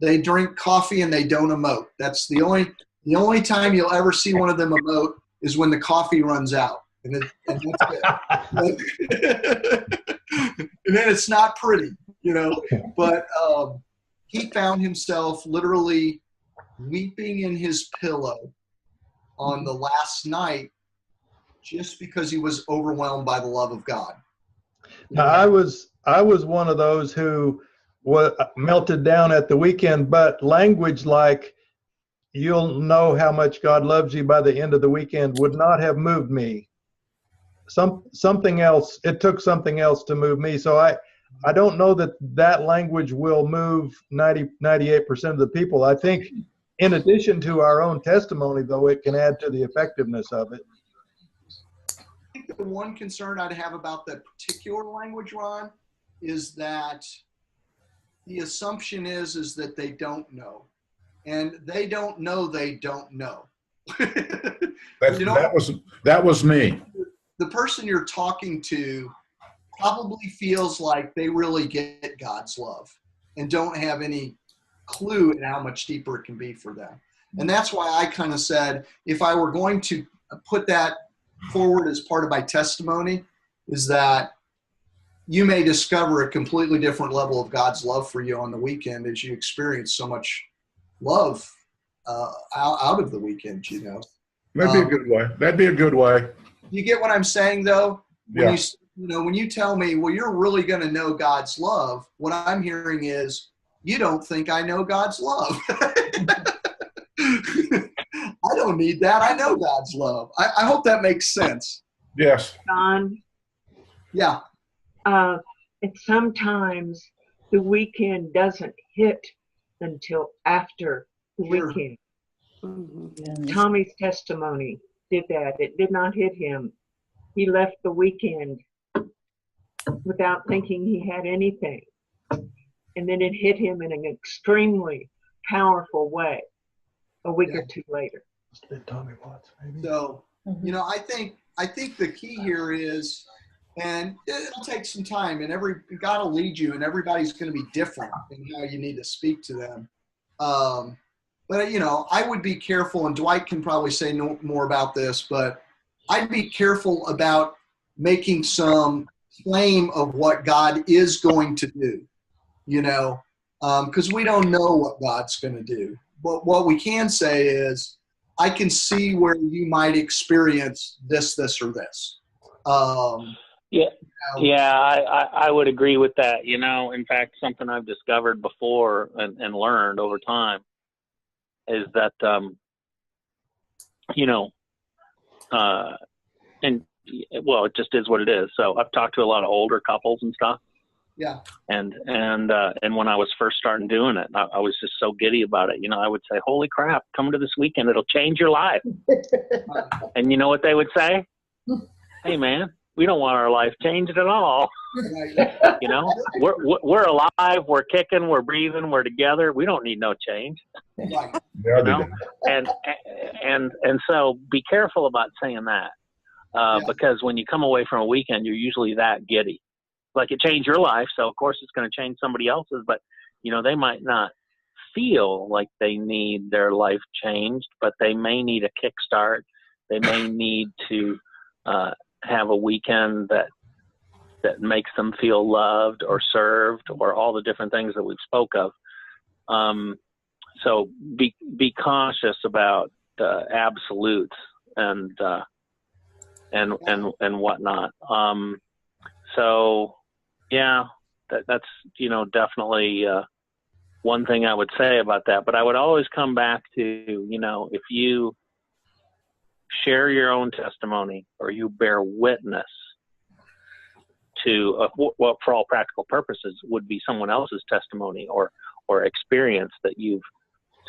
They drink coffee and they don't emote. That's the only time you'll ever see one of them emote is when the coffee runs out. And that's it. And then it's not pretty, but he found himself literally weeping in his pillow on the last night just because he was overwhelmed by the love of God. Now, I was one of those who melted down at the weekend, but language like, you'll know how much God loves you by the end of the weekend, would not have moved me. Something else, it took something else to move me. So I don't know that language will move 98% of the people. I think in addition to our own testimony, though, it can add to the effectiveness of it. I think the one concern I'd have about that particular language, Ron, is that the assumption is that they don't know. And they don't know they don't know. That was me. The person you're talking to probably feels like they really get God's love and don't have any clue at how much deeper it can be for them. And that's why I kind of said, if I were going to put that forward as part of my testimony, is that you may discover a completely different level of God's love for you on the weekend as you experience so much love out of the weekend, That'd be a good way. That'd be a good way. You get what I'm saying, though? When Yeah. When you tell me, well, you're really going to know God's love, what I'm hearing is, you don't think I know God's love. I don't need that. I know God's love. I hope that makes sense. Yes. Don, Yeah. and sometimes the weekend doesn't hit until after the Sure. weekend. Mhm. Tommy's testimony did that. It did not hit him. He left the weekend without thinking he had anything. And then it hit him in an extremely powerful way a week or two later. Tommy Watts, maybe. So, I think the key here is, and it'll take some time, and God will lead you, and everybody's going to be different in how you need to speak to them. But I would be careful, and Dwight can probably say no more about this, but I'd be careful about making some claim of what God is going to do, because we don't know what God's going to do. But what we can say is, I can see where you might experience this, or this. I would agree with that. In fact, something I've discovered before and learned over time is that, it just is what it is. So I've talked to a lot of older couples and stuff. Yeah. And when I was first starting doing it, I was just so giddy about it. I would say, holy crap, come to this weekend. It'll change your life. And you know what they would say? Hey man, we don't want our life changed at all. We're alive, we're kicking, we're breathing, we're together. We don't need no change. Right. And so be careful about saying that, because when you come away from a weekend, you're usually that giddy. like it changed your life. So of course it's going to change somebody else's, but they might not feel like they need their life changed, but they may need a kickstart. They may need to have a weekend that makes them feel loved or served, or all the different things that we've spoke of. So be cautious about absolutes and whatnot. So yeah, that's definitely one thing I would say about that. But I would always come back to, if you share your own testimony or you bear witness to what for all practical purposes would be someone else's testimony or experience that you've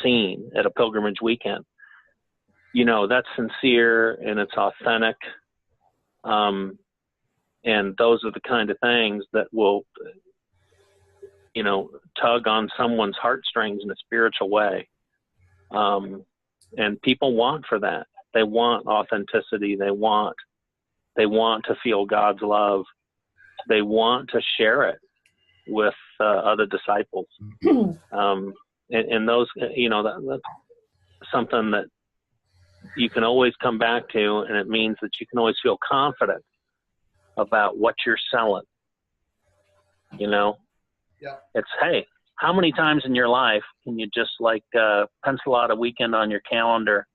seen at a pilgrimage weekend, that's sincere and it's authentic. And those are the kind of things that will, tug on someone's heartstrings in a spiritual way. And people want for that. They want authenticity. They want to feel God's love. They want to share it with other disciples. And those, that's something that you can always come back to, and it means that you can always feel confident about what you're selling. Yeah. It's, hey, how many times in your life can you just pencil out a weekend on your calendar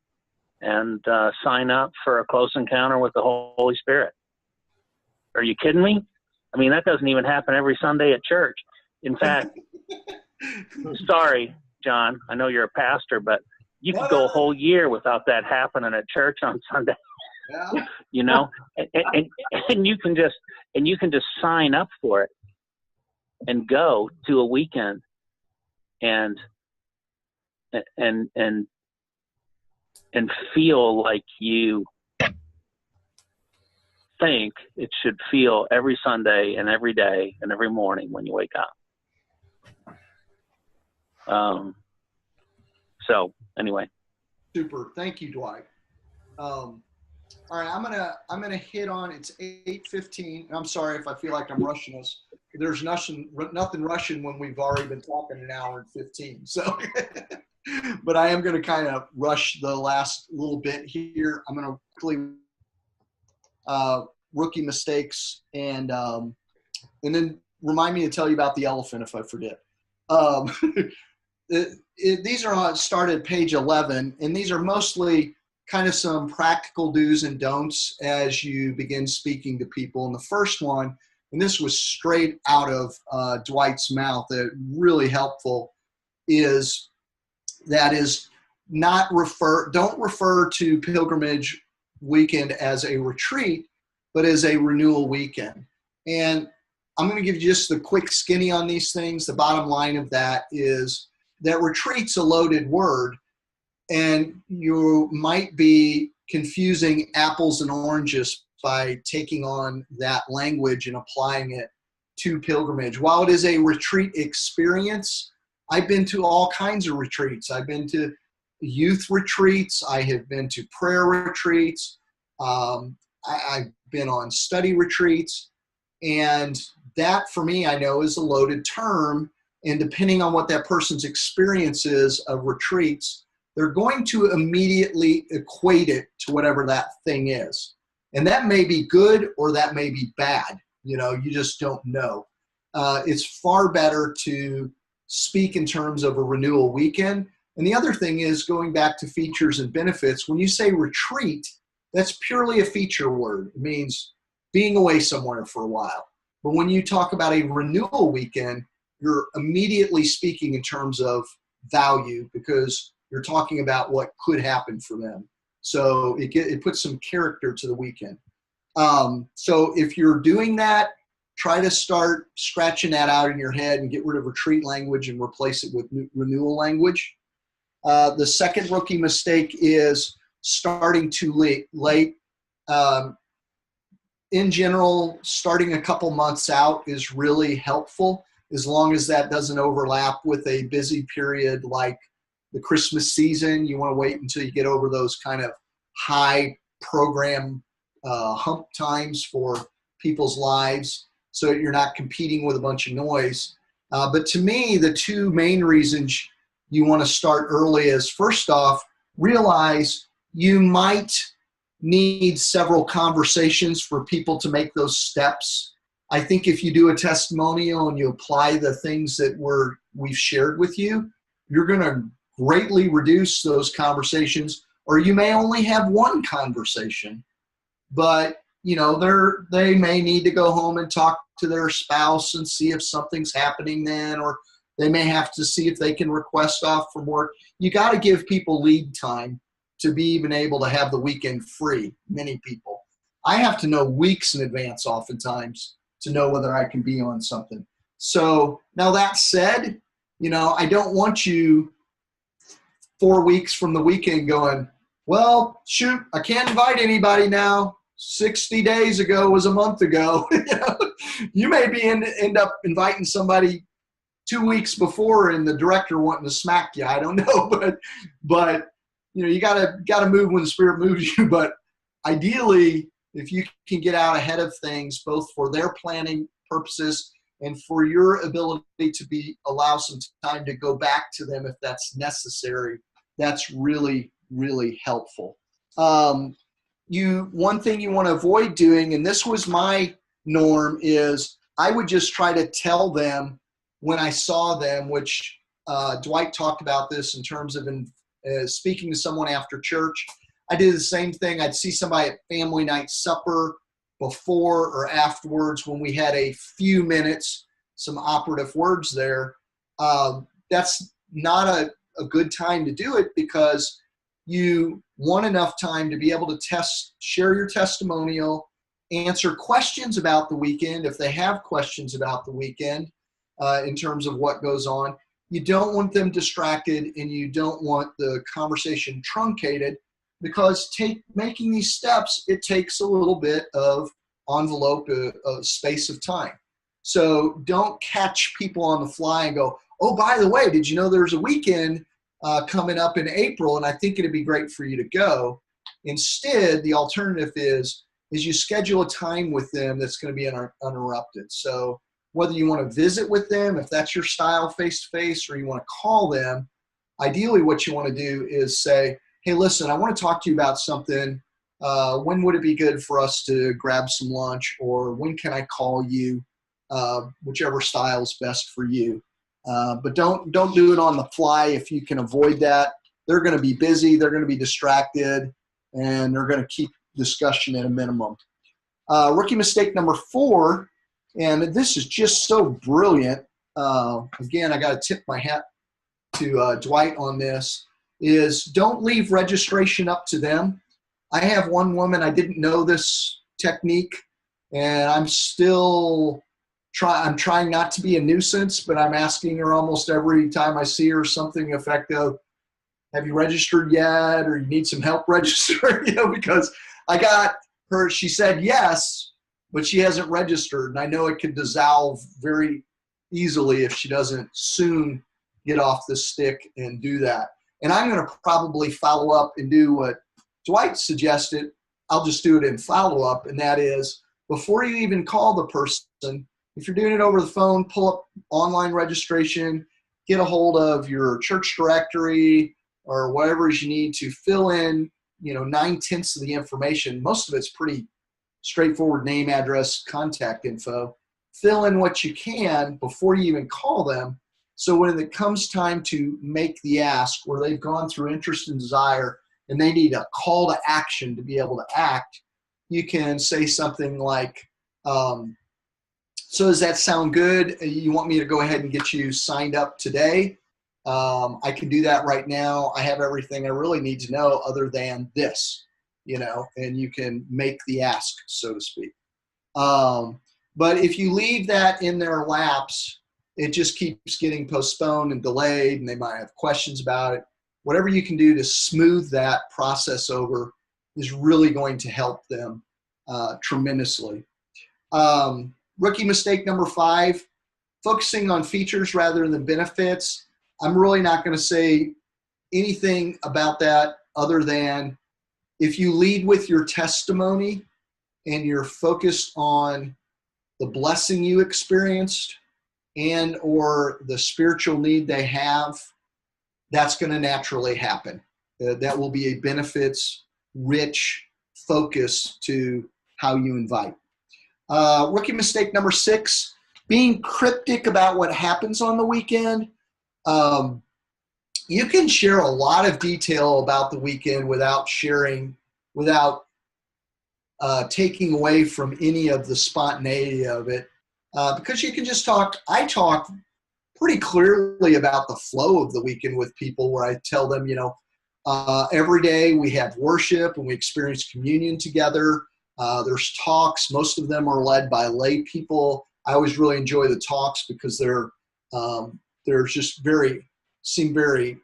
and sign up for a close encounter with the Holy Spirit? Are you kidding me? I mean, that doesn't even happen every Sunday at church. In fact, I'm sorry, John, I know you're a pastor, but you could go a whole year without that happening at church on Sunday. Yeah. And you can just sign up for it and go to a weekend and feel like you think it should feel every Sunday and every day and every morning when you wake up. So anyway. Super. Thank you, Dwight. All right, I'm gonna hit on. It's 8:15. I'm sorry if I feel like I'm rushing us. There's nothing rushing when we've already been talking an hour and 15. So, but I am gonna kind of rush the last little bit here. I'm gonna quickly rookie mistakes and then remind me to tell you about the elephant if I forget. These are started at page 11, and these are mostly kind of some practical do's and don'ts as you begin speaking to people. And the first one, and this was straight out of Dwight's mouth, really helpful, is don't refer to pilgrimage weekend as a retreat, but as a renewal weekend. And I'm going to give you just the quick skinny on these things. The bottom line of that is that retreat's a loaded word, and you might be confusing apples and oranges by taking on that language and applying it to pilgrimage. While it is a retreat experience, I've been to all kinds of retreats. I've been to youth retreats. I have been to prayer retreats. I've been on study retreats. And that, for me, I know is a loaded term. And depending on what that person's experience is of retreats, they're going to immediately equate it to whatever that thing is. And that may be good or that may be bad. You just don't know. It's far better to speak in terms of a renewal weekend. And the other thing is, going back to features and benefits, when you say retreat, that's purely a feature word. It means being away somewhere for a while. But when you talk about a renewal weekend, you're immediately speaking in terms of value, because you're talking about what could happen for them. So it puts some character to the weekend. So if you're doing that, try to start scratching that out in your head and get rid of retreat language and replace it with renewal language. The second rookie mistake is starting too late. In general, starting a couple months out is really helpful, as long as that doesn't overlap with a busy period like the Christmas season. You want to wait until you get over those kind of high program hump times for people's lives. so that you're not competing with a bunch of noise. But to me, the two main reasons you want to start early is, first off, realize you might need several conversations for people to make those steps. I think if you do a testimonial and you apply the things that we've shared with you, you're going to greatly reduce those conversations, or you may only have one conversation. But they may need to go home and talk to their spouse and see if something's happening then, or they may have to see if they can request off from work. You got to give people lead time to be even able to have the weekend free. Many people. I have to know weeks in advance oftentimes to know whether I can be on something. So now that said, I don't want you 4 weeks from the weekend going, well, shoot, I can't invite anybody now. 60 days ago was a month ago. You may end up inviting somebody 2 weeks before and the director wanting to smack you. I don't know, but you gotta move when the Spirit moves you. But ideally, if you can get out ahead of things, both for their planning purposes and for your ability to allow some time to go back to them if that's necessary, that's really, really helpful. One thing you want to avoid doing, and this was my norm, is I would just try to tell them when I saw them, which Dwight talked about this in terms of speaking to someone after church. I did the same thing. I'd see somebody at family night supper before or afterwards when we had a few minutes, some operative words there. That's not a good time to do it, because you want enough time to be able to share your testimonial, answer questions about the weekend if they have questions about the weekend in terms of what goes on. You don't want them distracted, and you don't want the conversation truncated, because making these steps, it takes a little bit of envelope, a space of time. So don't catch people on the fly and go, oh, by the way, did you know there's a weekend coming up in April, and I think it'd be great for you to go. Instead, the alternative is you schedule a time with them that's going to be uninterrupted. So whether you want to visit with them, if that's your style, face-to-face, or you want to call them, ideally what you want to do is say, hey, listen, I want to talk to you about something. When would it be good for us to grab some lunch, or when can I call you? Whichever style is best for you. But don't do it on the fly if you can avoid that. They're going to be busy, they're going to be distracted, and they're going to keep discussion at a minimum. Rookie mistake number 4, and this is just so brilliant. Again, I got to tip my hat to Dwight on this, is don't leave registration up to them. I have one woman, I didn't know this technique, and I'm trying not to be a nuisance, but I'm asking her almost every time I see her something effective. Have you registered yet? Or you need some help registering? Because I got her, she said yes, but she hasn't registered. And I know it could dissolve very easily if she doesn't soon get off the stick and do that. And I'm going to probably follow up and do what Dwight suggested. I'll just do it in follow-up, and that is, before you even call the person, if you're doing it over the phone, pull up online registration, get a hold of your church directory or whatever you need to fill in, 9/10 of the information. Most of it's pretty straightforward: name, address, contact info. Fill in what you can before you even call them. So when it comes time to make the ask, where they've gone through interest and desire, and they need a call to action to be able to act, you can say something like, so does that sound good? You want me to go ahead and get you signed up today? I can do that right now. I have everything I really need to know other than this, and you can make the ask, so to speak. But if you leave that in their laps, it just keeps getting postponed and delayed, and they might have questions about it. Whatever you can do to smooth that process over is really going to help them tremendously. Rookie mistake number 5, focusing on features rather than benefits. I'm really not going to say anything about that other than if you lead with your testimony and you're focused on the blessing you experienced and or the spiritual need they have, that's going to naturally happen. That will be a benefits-rich focus to how you invite. Rookie mistake number 6, being cryptic about what happens on the weekend. You can share a lot of detail about the weekend without taking away from any of the spontaneity of it, because you can just talk. I talk pretty clearly about the flow of the weekend with people, where I tell them, every day we have worship and we experience communion together. There's talks. Most of them are led by lay people. I always really enjoy the talks because they're just seem very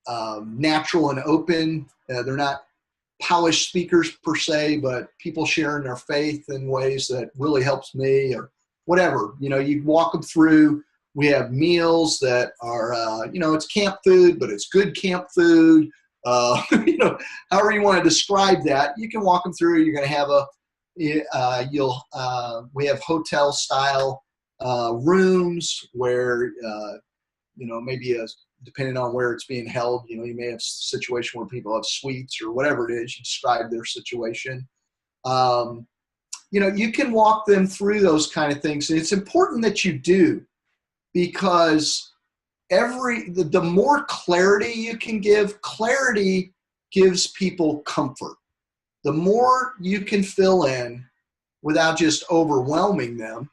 natural and open. They're not polished speakers per se, but people sharing their faith in ways that really helps me, or whatever. You walk them through. We have meals that are, it's camp food, but it's good camp food. However you want to describe that, you can walk them through. You're going to have we have hotel style rooms where, maybe depending on where it's being held, you may have a situation where people have suites or whatever it is. You describe their situation. You can walk them through those kind of things. And it's important that you do, because the more clarity you can give, clarity gives people comfort. The more you can fill in without just overwhelming them,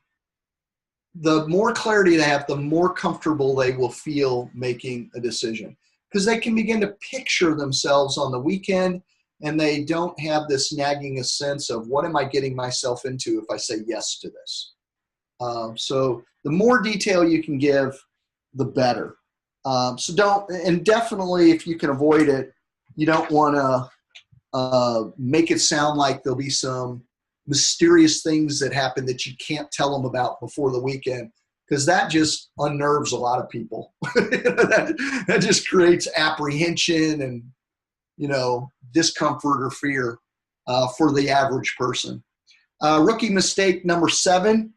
the more clarity they have, the more comfortable they will feel making a decision, because they can begin to picture themselves on the weekend, and they don't have this nagging a sense of, what am I getting myself into if I say yes to this? So the more detail you can give, the better. And definitely, if you can avoid it, you don't want to make it sound like there'll be some mysterious things that happen that you can't tell them about before the weekend, because that just unnerves a lot of people. that just creates apprehension and, discomfort or fear for the average person. Rookie mistake number 7,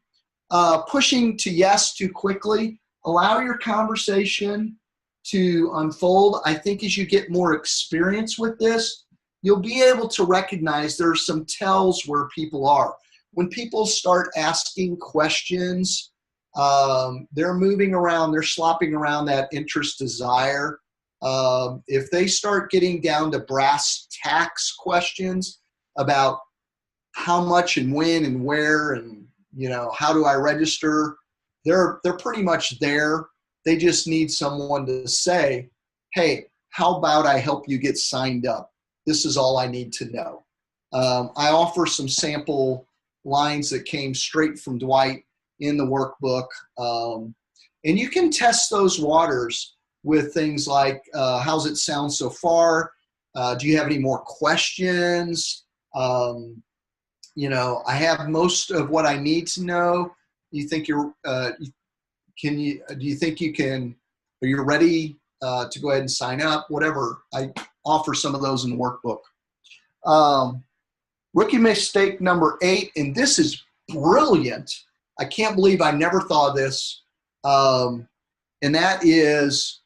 pushing to yes too quickly. Allow your conversation to unfold. I think as you get more experience with this, you'll be able to recognize there's some tells where people are. When people start asking questions, they're moving around, they're slopping around that interest desire. If they start getting down to brass tacks questions about how much and when and where and, how do I register, they're pretty much there. They just need someone to say, hey, how about I help you get signed up? This is all I need to know. I offer some sample lines that came straight from Dwight in the workbook. And you can test those waters with things like, how's it sound so far? Do you have any more questions? I have most of what I need to know. You think are you ready to go ahead and sign up? Whatever. I offer some of those in the workbook. Rookie mistake number 8, and this is brilliant. I can't believe I never thought of this. And that is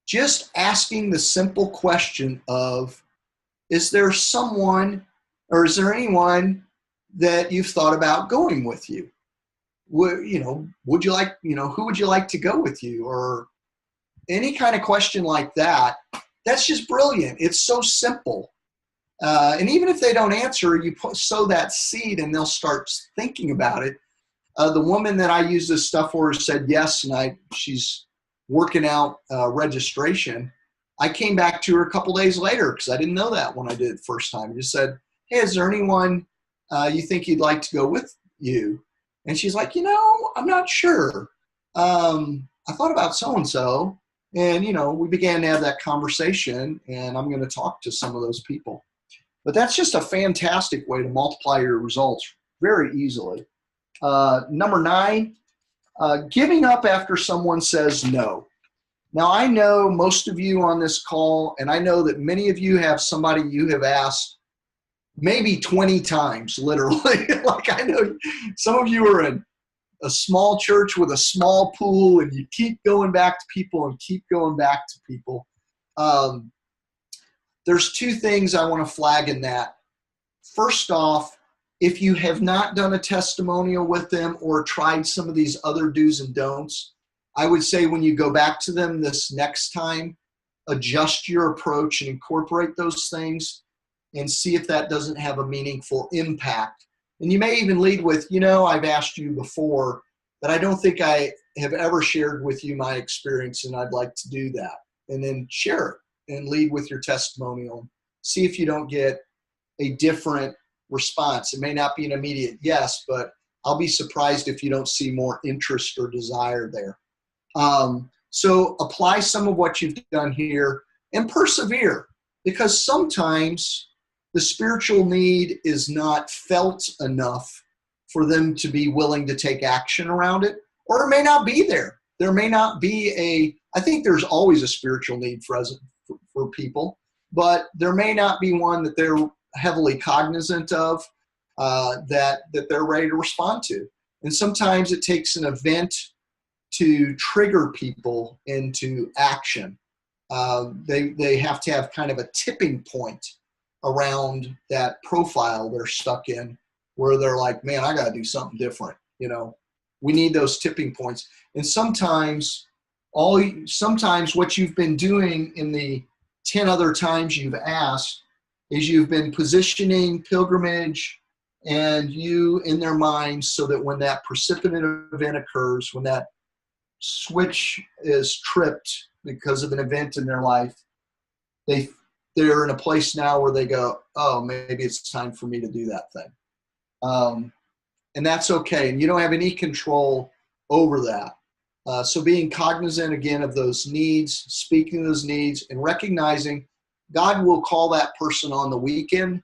just asking the simple question of, is there someone or is there anyone that you've thought about going with you? Would you like, who would you like to go with you? Or any kind of question like that. That's just brilliant. It's so simple. And even if they don't answer, you sow that seed and they'll start thinking about it. The woman that I use this stuff for said yes, and she's working out registration. I came back to her a couple days later because I didn't know that when I did it the first time. I just said, hey, is there anyone you think you'd like to go with you? And she's like, I'm not sure. I thought about so-and-so. And, we began to have that conversation, and I'm going to talk to some of those people. But that's just a fantastic way to multiply your results very easily. Number 9, giving up after someone says no. Now, I know most of you on this call, and I know that many of you have somebody you have asked maybe 20 times, literally. Like I know some of you are in a small church with a small pool, and you keep going back to people and keep going back to people. There's two things I want to flag in that. First off, if you have not done a testimonial with them or tried some of these other do's and don'ts, I would say when you go back to them this next time, adjust your approach and incorporate those things and see if that doesn't have a meaningful impact. And you may even lead with, I've asked you before, but I don't think I have ever shared with you my experience, and I'd like to do that. And then share it and lead with your testimonial. See if you don't get a different response. It may not be an immediate yes, but I'll be surprised if you don't see more interest or desire there. So apply some of what you've done here and persevere, because sometimes the spiritual need is not felt enough for them to be willing to take action around it, or it may not be there. There may not be I think there's always a spiritual need for people, but there may not be one that they're heavily cognizant of, that they're ready to respond to. And sometimes it takes an event to trigger people into action. They have to have kind of a tipping point around that profile they're stuck in, where they're like, man, I got to do something different. We need those tipping points. And sometimes what you've been doing in the 10 other times you've asked is you've been positioning pilgrimage and you in their minds so that when that precipitate event occurs, when that switch is tripped because of an event in their life, they're in a place now where they go, oh, maybe it's time for me to do that thing. And that's okay. And you don't have any control over that. So being cognizant again of those needs, speaking those needs, and recognizing God will call that person on the weekend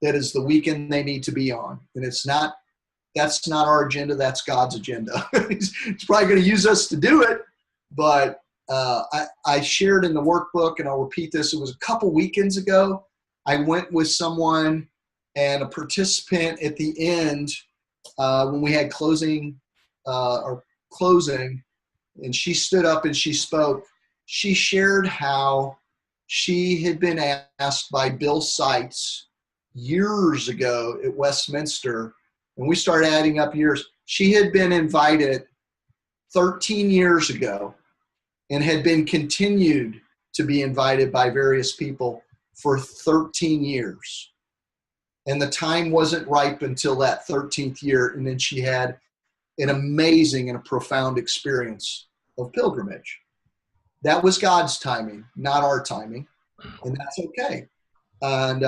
that is the weekend they need to be on. And that's not our agenda, that's God's agenda. He's probably going to use us to do it, but I shared in the workbook, and I'll repeat this, it was a couple weekends ago. I went with someone and a participant at the end when we had closing, and she stood up and she spoke. She shared how she had been asked by Bill Seitz years ago at Westminster, and we started adding up years. She had been invited 13 years ago and had been continued to be invited by various people for 13 years. And the time wasn't ripe until that 13th year, and then she had an amazing and a profound experience of pilgrimage. That was God's timing, not our timing, and that's okay. And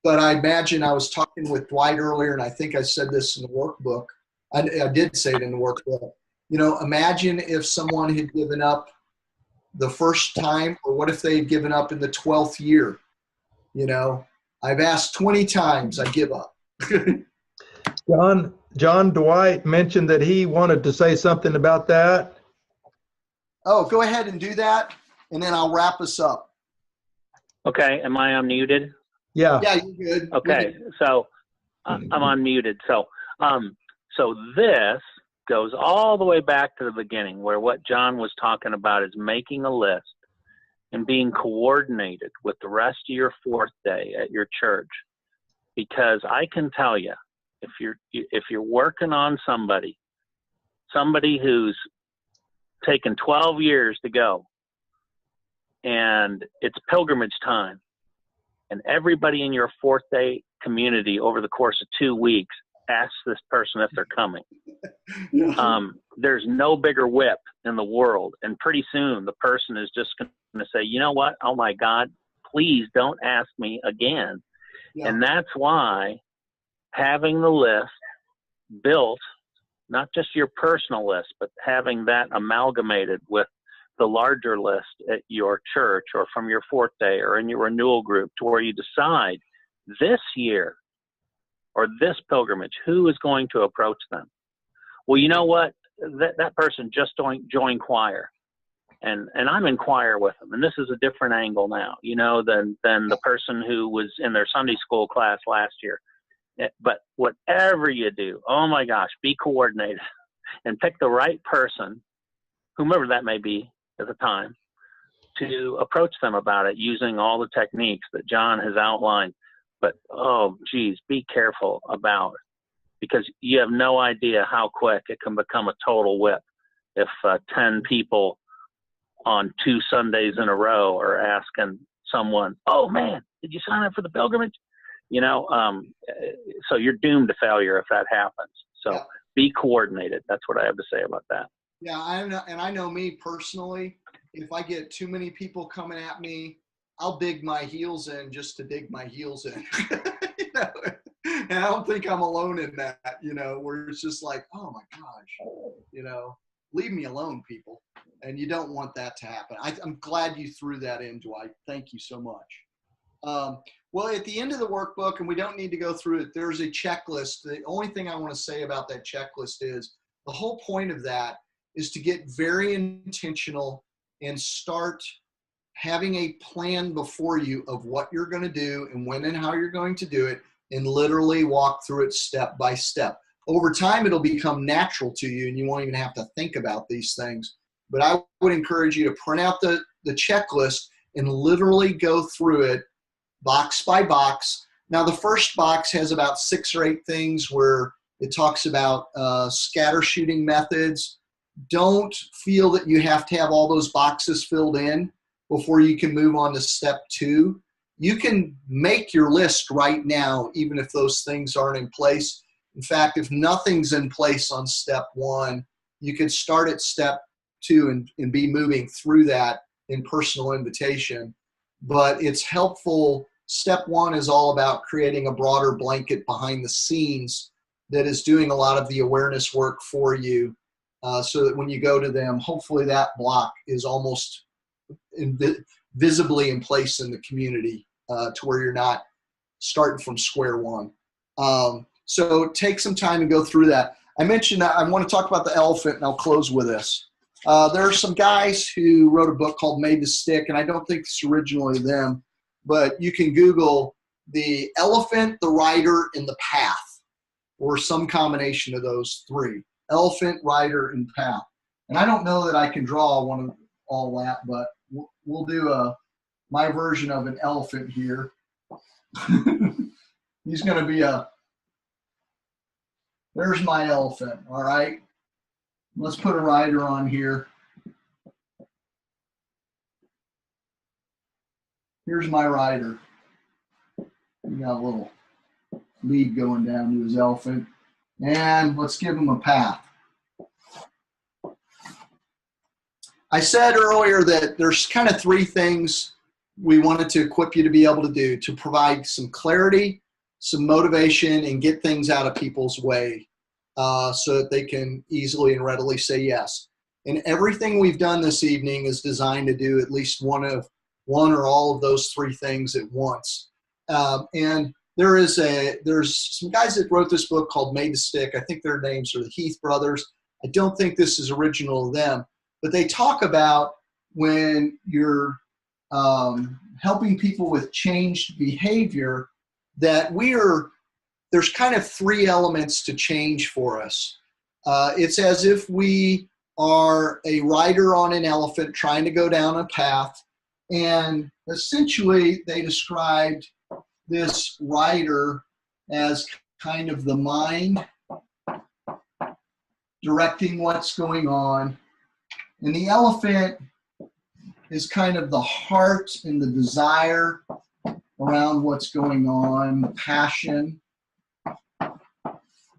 but I imagine, I was talking with Dwight earlier, and I think I said this in the workbook. I did say it in the workbook. Imagine if someone had given up the first time, or what if they had given up in the 12th year? I've asked 20 times, I give up. John Dwight mentioned that he wanted to say something about that. Oh, go ahead and do that, and then I'll wrap us up. Okay, am I unmuted? Yeah. Yeah, you're good. Okay, so I'm unmuted. So this goes all the way back to the beginning, where what John was talking about is making a list and being coordinated with the rest of your fourth day at your church. Because I can tell you, if you're working on somebody who's taken 12 years to go, and it's pilgrimage time, and everybody in your fourth day community over the course of 2 weeks asks this person if they're coming. There's no bigger whip in the world. And pretty soon the person is just going to say, you know what? Oh my God, please don't ask me again. Yeah. And that's why having the list built, not just your personal list, but having that amalgamated with the larger list at your church or from your fourth day or in your renewal group, to where you decide this year or this pilgrimage, who is going to approach them? Well, you know what? That person just joined choir, and I'm in choir with them. And this is a different angle now, than the person who was in their Sunday school class last year. But whatever you do, oh my gosh, be coordinated. and pick the right person, whomever that may be at the time, to approach them about it using all the techniques that John has outlined. But, oh, geez, be careful about it, because you have no idea how quick it can become a total whip if 10 people on 2 Sundays in a row are asking someone, oh, man, did you sign up for the pilgrimage? You know, so you're doomed to failure if that happens. So Yeah. be coordinated. That's what I have to say about that. Yeah, I know me personally, if I get too many people coming at me, I'll dig my heels in just to dig my heels in. You know? And I don't think I'm alone in that, you know, where it's just like, oh my gosh, you know, leave me alone, people. And you don't want that to happen. I'm glad you threw that in, Dwight. Thank you so much. Well, at the end of the workbook, and we don't need to go through it, there's a checklist. The only thing I want to say about that checklist is the whole point of that is to get very intentional and start having a plan before you of what you're going to do and when and how you're going to do it, and literally walk through it step by step. Over time, it'll become natural to you and you won't even have to think about these things. But I would encourage you to print out the checklist and literally go through it box by box. Now, the first box has about 6 or 8 things where it talks about scatter shooting methods. Don't feel that you have to have all those boxes filled in before you can move on to step 2. You can make your list right now, even if those things aren't in place. In fact, if nothing's in place on step 1, you could start at step 2 and be moving through that in personal invitation. But it's helpful. Step 1 is all about creating a broader blanket behind the scenes that is doing a lot of the awareness work for you, so that when you go to them, hopefully that block is almost visibly in place in the community, to where you're not starting from square one. So take some time and go through that. I mentioned that I want to talk about the elephant, and I'll close with this. There are some guys who wrote a book called Made to Stick, and I don't think it's originally them, but you can Google the elephant, the rider, and the path, or some combination of those 3. Elephant, rider, and path. And I don't know that I can draw one of all that, but we'll do my version of an elephant here. He's going to be there's my elephant, all right? Let's put a rider on here. Here's my rider. We got a little lead going down to his elephant. And let's give him a path. I said earlier that there's kind of 3 things we wanted to equip you to be able to do to provide some clarity, some motivation, and get things out of people's way so that they can easily and readily say yes. And everything we've done this evening is designed to do at least one or all of those 3 things at once. And there's some guys that wrote this book called Made to Stick. I think their names are the Heath brothers. I don't think this is original to them, but they talk about when you're helping people with changed behavior, that there's kind of 3 elements to change for us. It's as if we are a rider on an elephant trying to go down a path, and essentially they described this rider as kind of the mind directing what's going on, and the elephant is kind of the heart and the desire around what's going on, the passion.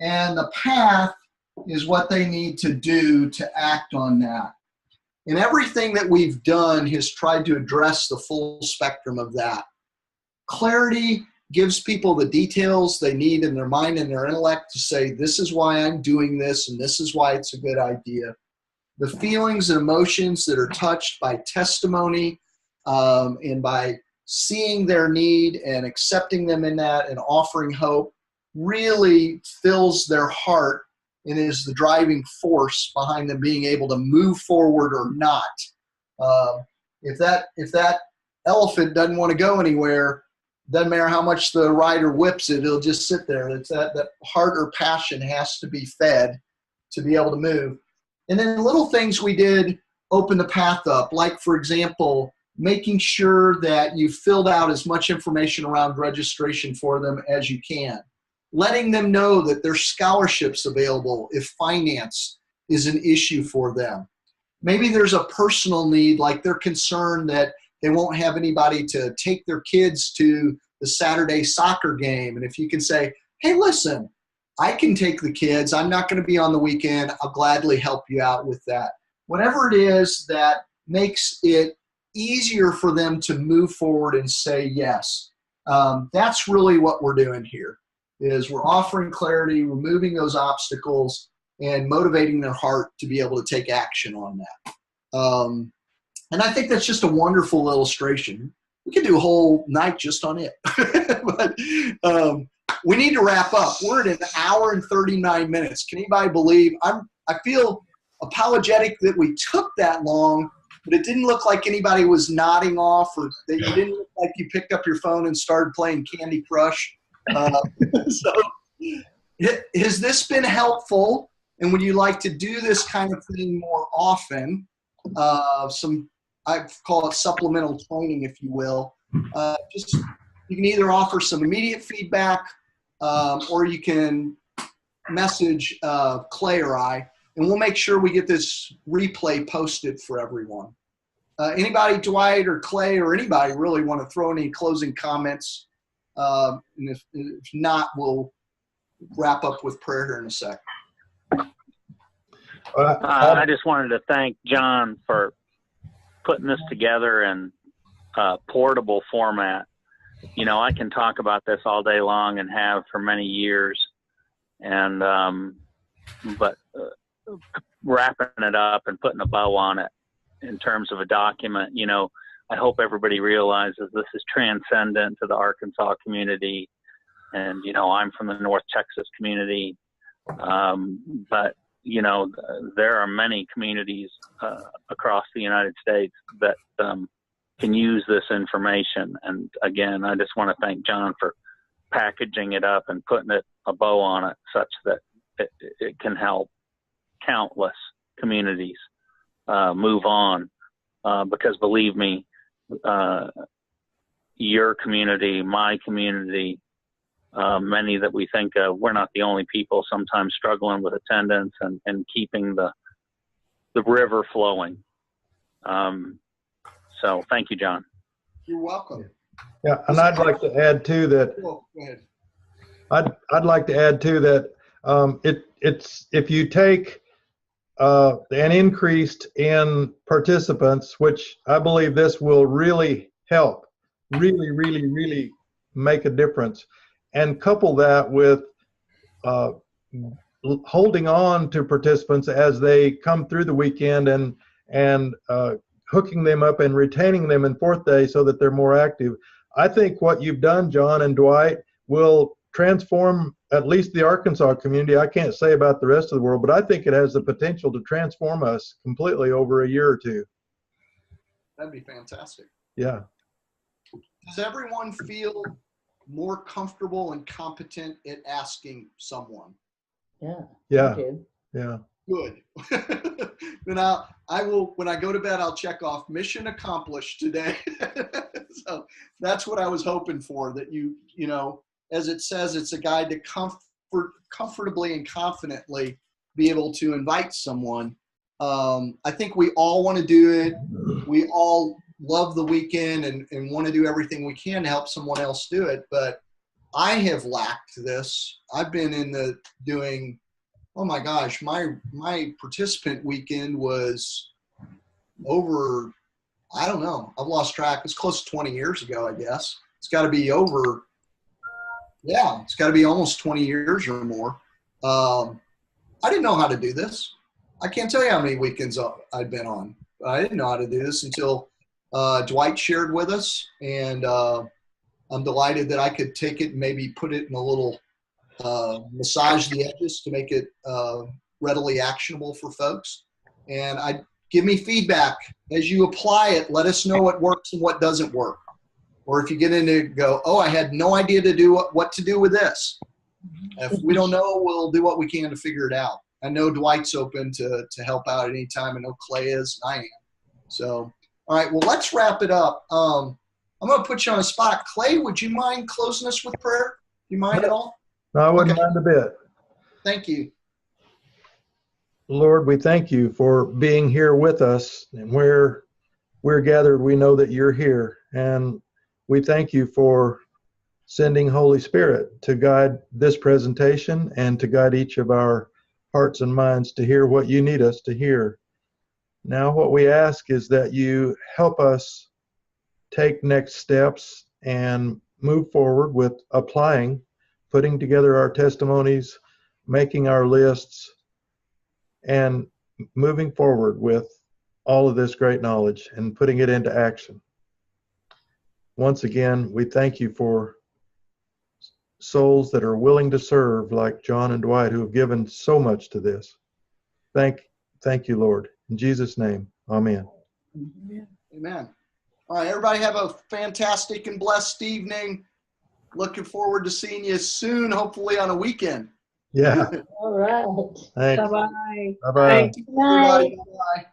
And the path is what they need to do to act on that. And everything that we've done has tried to address the full spectrum of that. Clarity gives people the details they need in their mind and their intellect to say, this is why I'm doing this, and this is why it's a good idea. The feelings and emotions that are touched by testimony and by seeing their need and accepting them in that and offering hope really fills their heart and is the driving force behind them being able to move forward or not. If that elephant doesn't want to go anywhere, doesn't matter how much the rider whips it, it'll just sit there. It's that heart or passion has to be fed to be able to move. And then little things we did open the path up, like, for example, making sure that you filled out as much information around registration for them as you can. Letting them know that there's scholarships available if finance is an issue for them. Maybe there's a personal need, like they're concerned that they won't have anybody to take their kids to the Saturday soccer game. And if you can say, hey, listen, I can take the kids. I'm not going to be on the weekend. I'll gladly help you out with that. Whatever it is that makes it easier for them to move forward and say yes. That's really what we're doing here, is we're offering clarity, removing those obstacles, and motivating their heart to be able to take action on that. And I think that's just a wonderful illustration. We could do a whole night just on it. But we need to wrap up. We're at 1 hour and 39 minutes. Can anybody believe? I feel apologetic that we took that long, but it didn't look like anybody was nodding off, or that you didn't look like you picked up your phone and started playing Candy Crush. So has this been helpful? And would you like to do this kind of thing more often? I call it supplemental training, if you will. You can either offer some immediate feedback, or you can message Clay or I, and we'll make sure we get this replay posted for everyone. Anybody, Dwight or Clay or anybody, really want to throw any closing comments? And if not, we'll wrap up with prayer here in a sec. I just wanted to thank John for putting this together in portable format. You know, I can talk about this all day long and have for many years, and but wrapping it up and putting a bow on it in terms of a document, you know, I hope everybody realizes this is transcendent to the Arkansas community. And, you know, I'm from the North Texas community, but, you know, there are many communities across the United States that can use this information. And again, I just want to thank John for packaging it up and putting a bow on it such that it can help countless communities move on, because believe me, your community, my community, many that we think of, we're not the only people sometimes struggling with attendance and keeping the river flowing. So thank you, John. You're welcome. Yeah, and I'd like to add too that Go ahead. I'd like to add too that it's if you take an increased in participants, which I believe this will really help, really make a difference, and couple that with holding on to participants as they come through the weekend and hooking them up and retaining them in fourth day so that they're more active. I think what you've done, John and Dwight, will transform at least the Arkansas community. I can't say about the rest of the world, but I think it has the potential to transform us completely over a year or two. That'd be fantastic. Yeah. Does everyone feel more comfortable and competent at asking someone? Yeah. Yeah. Okay. Yeah. Good. Then I will, when I go to bed, I'll check off mission accomplished today. So that's what I was hoping for, that you know, as it says, it's a guide to comfortably and confidently be able to invite someone. I think we all want to do it. We all love the weekend and want to do everything we can to help someone else do it. But I have lacked this. I've been in doing, oh my gosh, my participant weekend was over, I don't know, I've lost track. It's close to 20 years ago, I guess. It's got to be over. Yeah, it's got to be almost 20 years or more. I didn't know how to do this. I can't tell you how many weekends I've been on. I didn't know how to do this until Dwight shared with us, and I'm delighted that I could take it and maybe put it in a little massage the edges to make it readily actionable for folks. And give me feedback as you apply it. Let us know what works and what doesn't work. Or if you get into go, oh, I had no idea to do what to do with this. If we don't know, we'll do what we can to figure it out. I know Dwight's open to help out at any time. I know Clay is, and I am. So, all right, well, let's wrap it up. I'm going to put you on a spot. Clay, would you mind closing us with prayer? Do you mind at all? No, I wouldn't Okay. mind a bit. Thank you. Lord, we thank you for being here with us, and where we're gathered, we know that you're here. And we thank you for sending Holy Spirit to guide this presentation and to guide each of our hearts and minds to hear what you need us to hear. Now, what we ask is that you help us take next steps and move forward with applying, putting together our testimonies, making our lists, and moving forward with all of this great knowledge and putting it into action. Once again, we thank you for souls that are willing to serve, like John and Dwight, who have given so much to this. Thank you, Lord. In Jesus' name, amen. Amen. All right, everybody have a fantastic and blessed evening. Looking forward to seeing you soon, hopefully on a weekend. Yeah. All right. Thanks. Bye-bye. Bye-bye. Good night. Everybody, bye.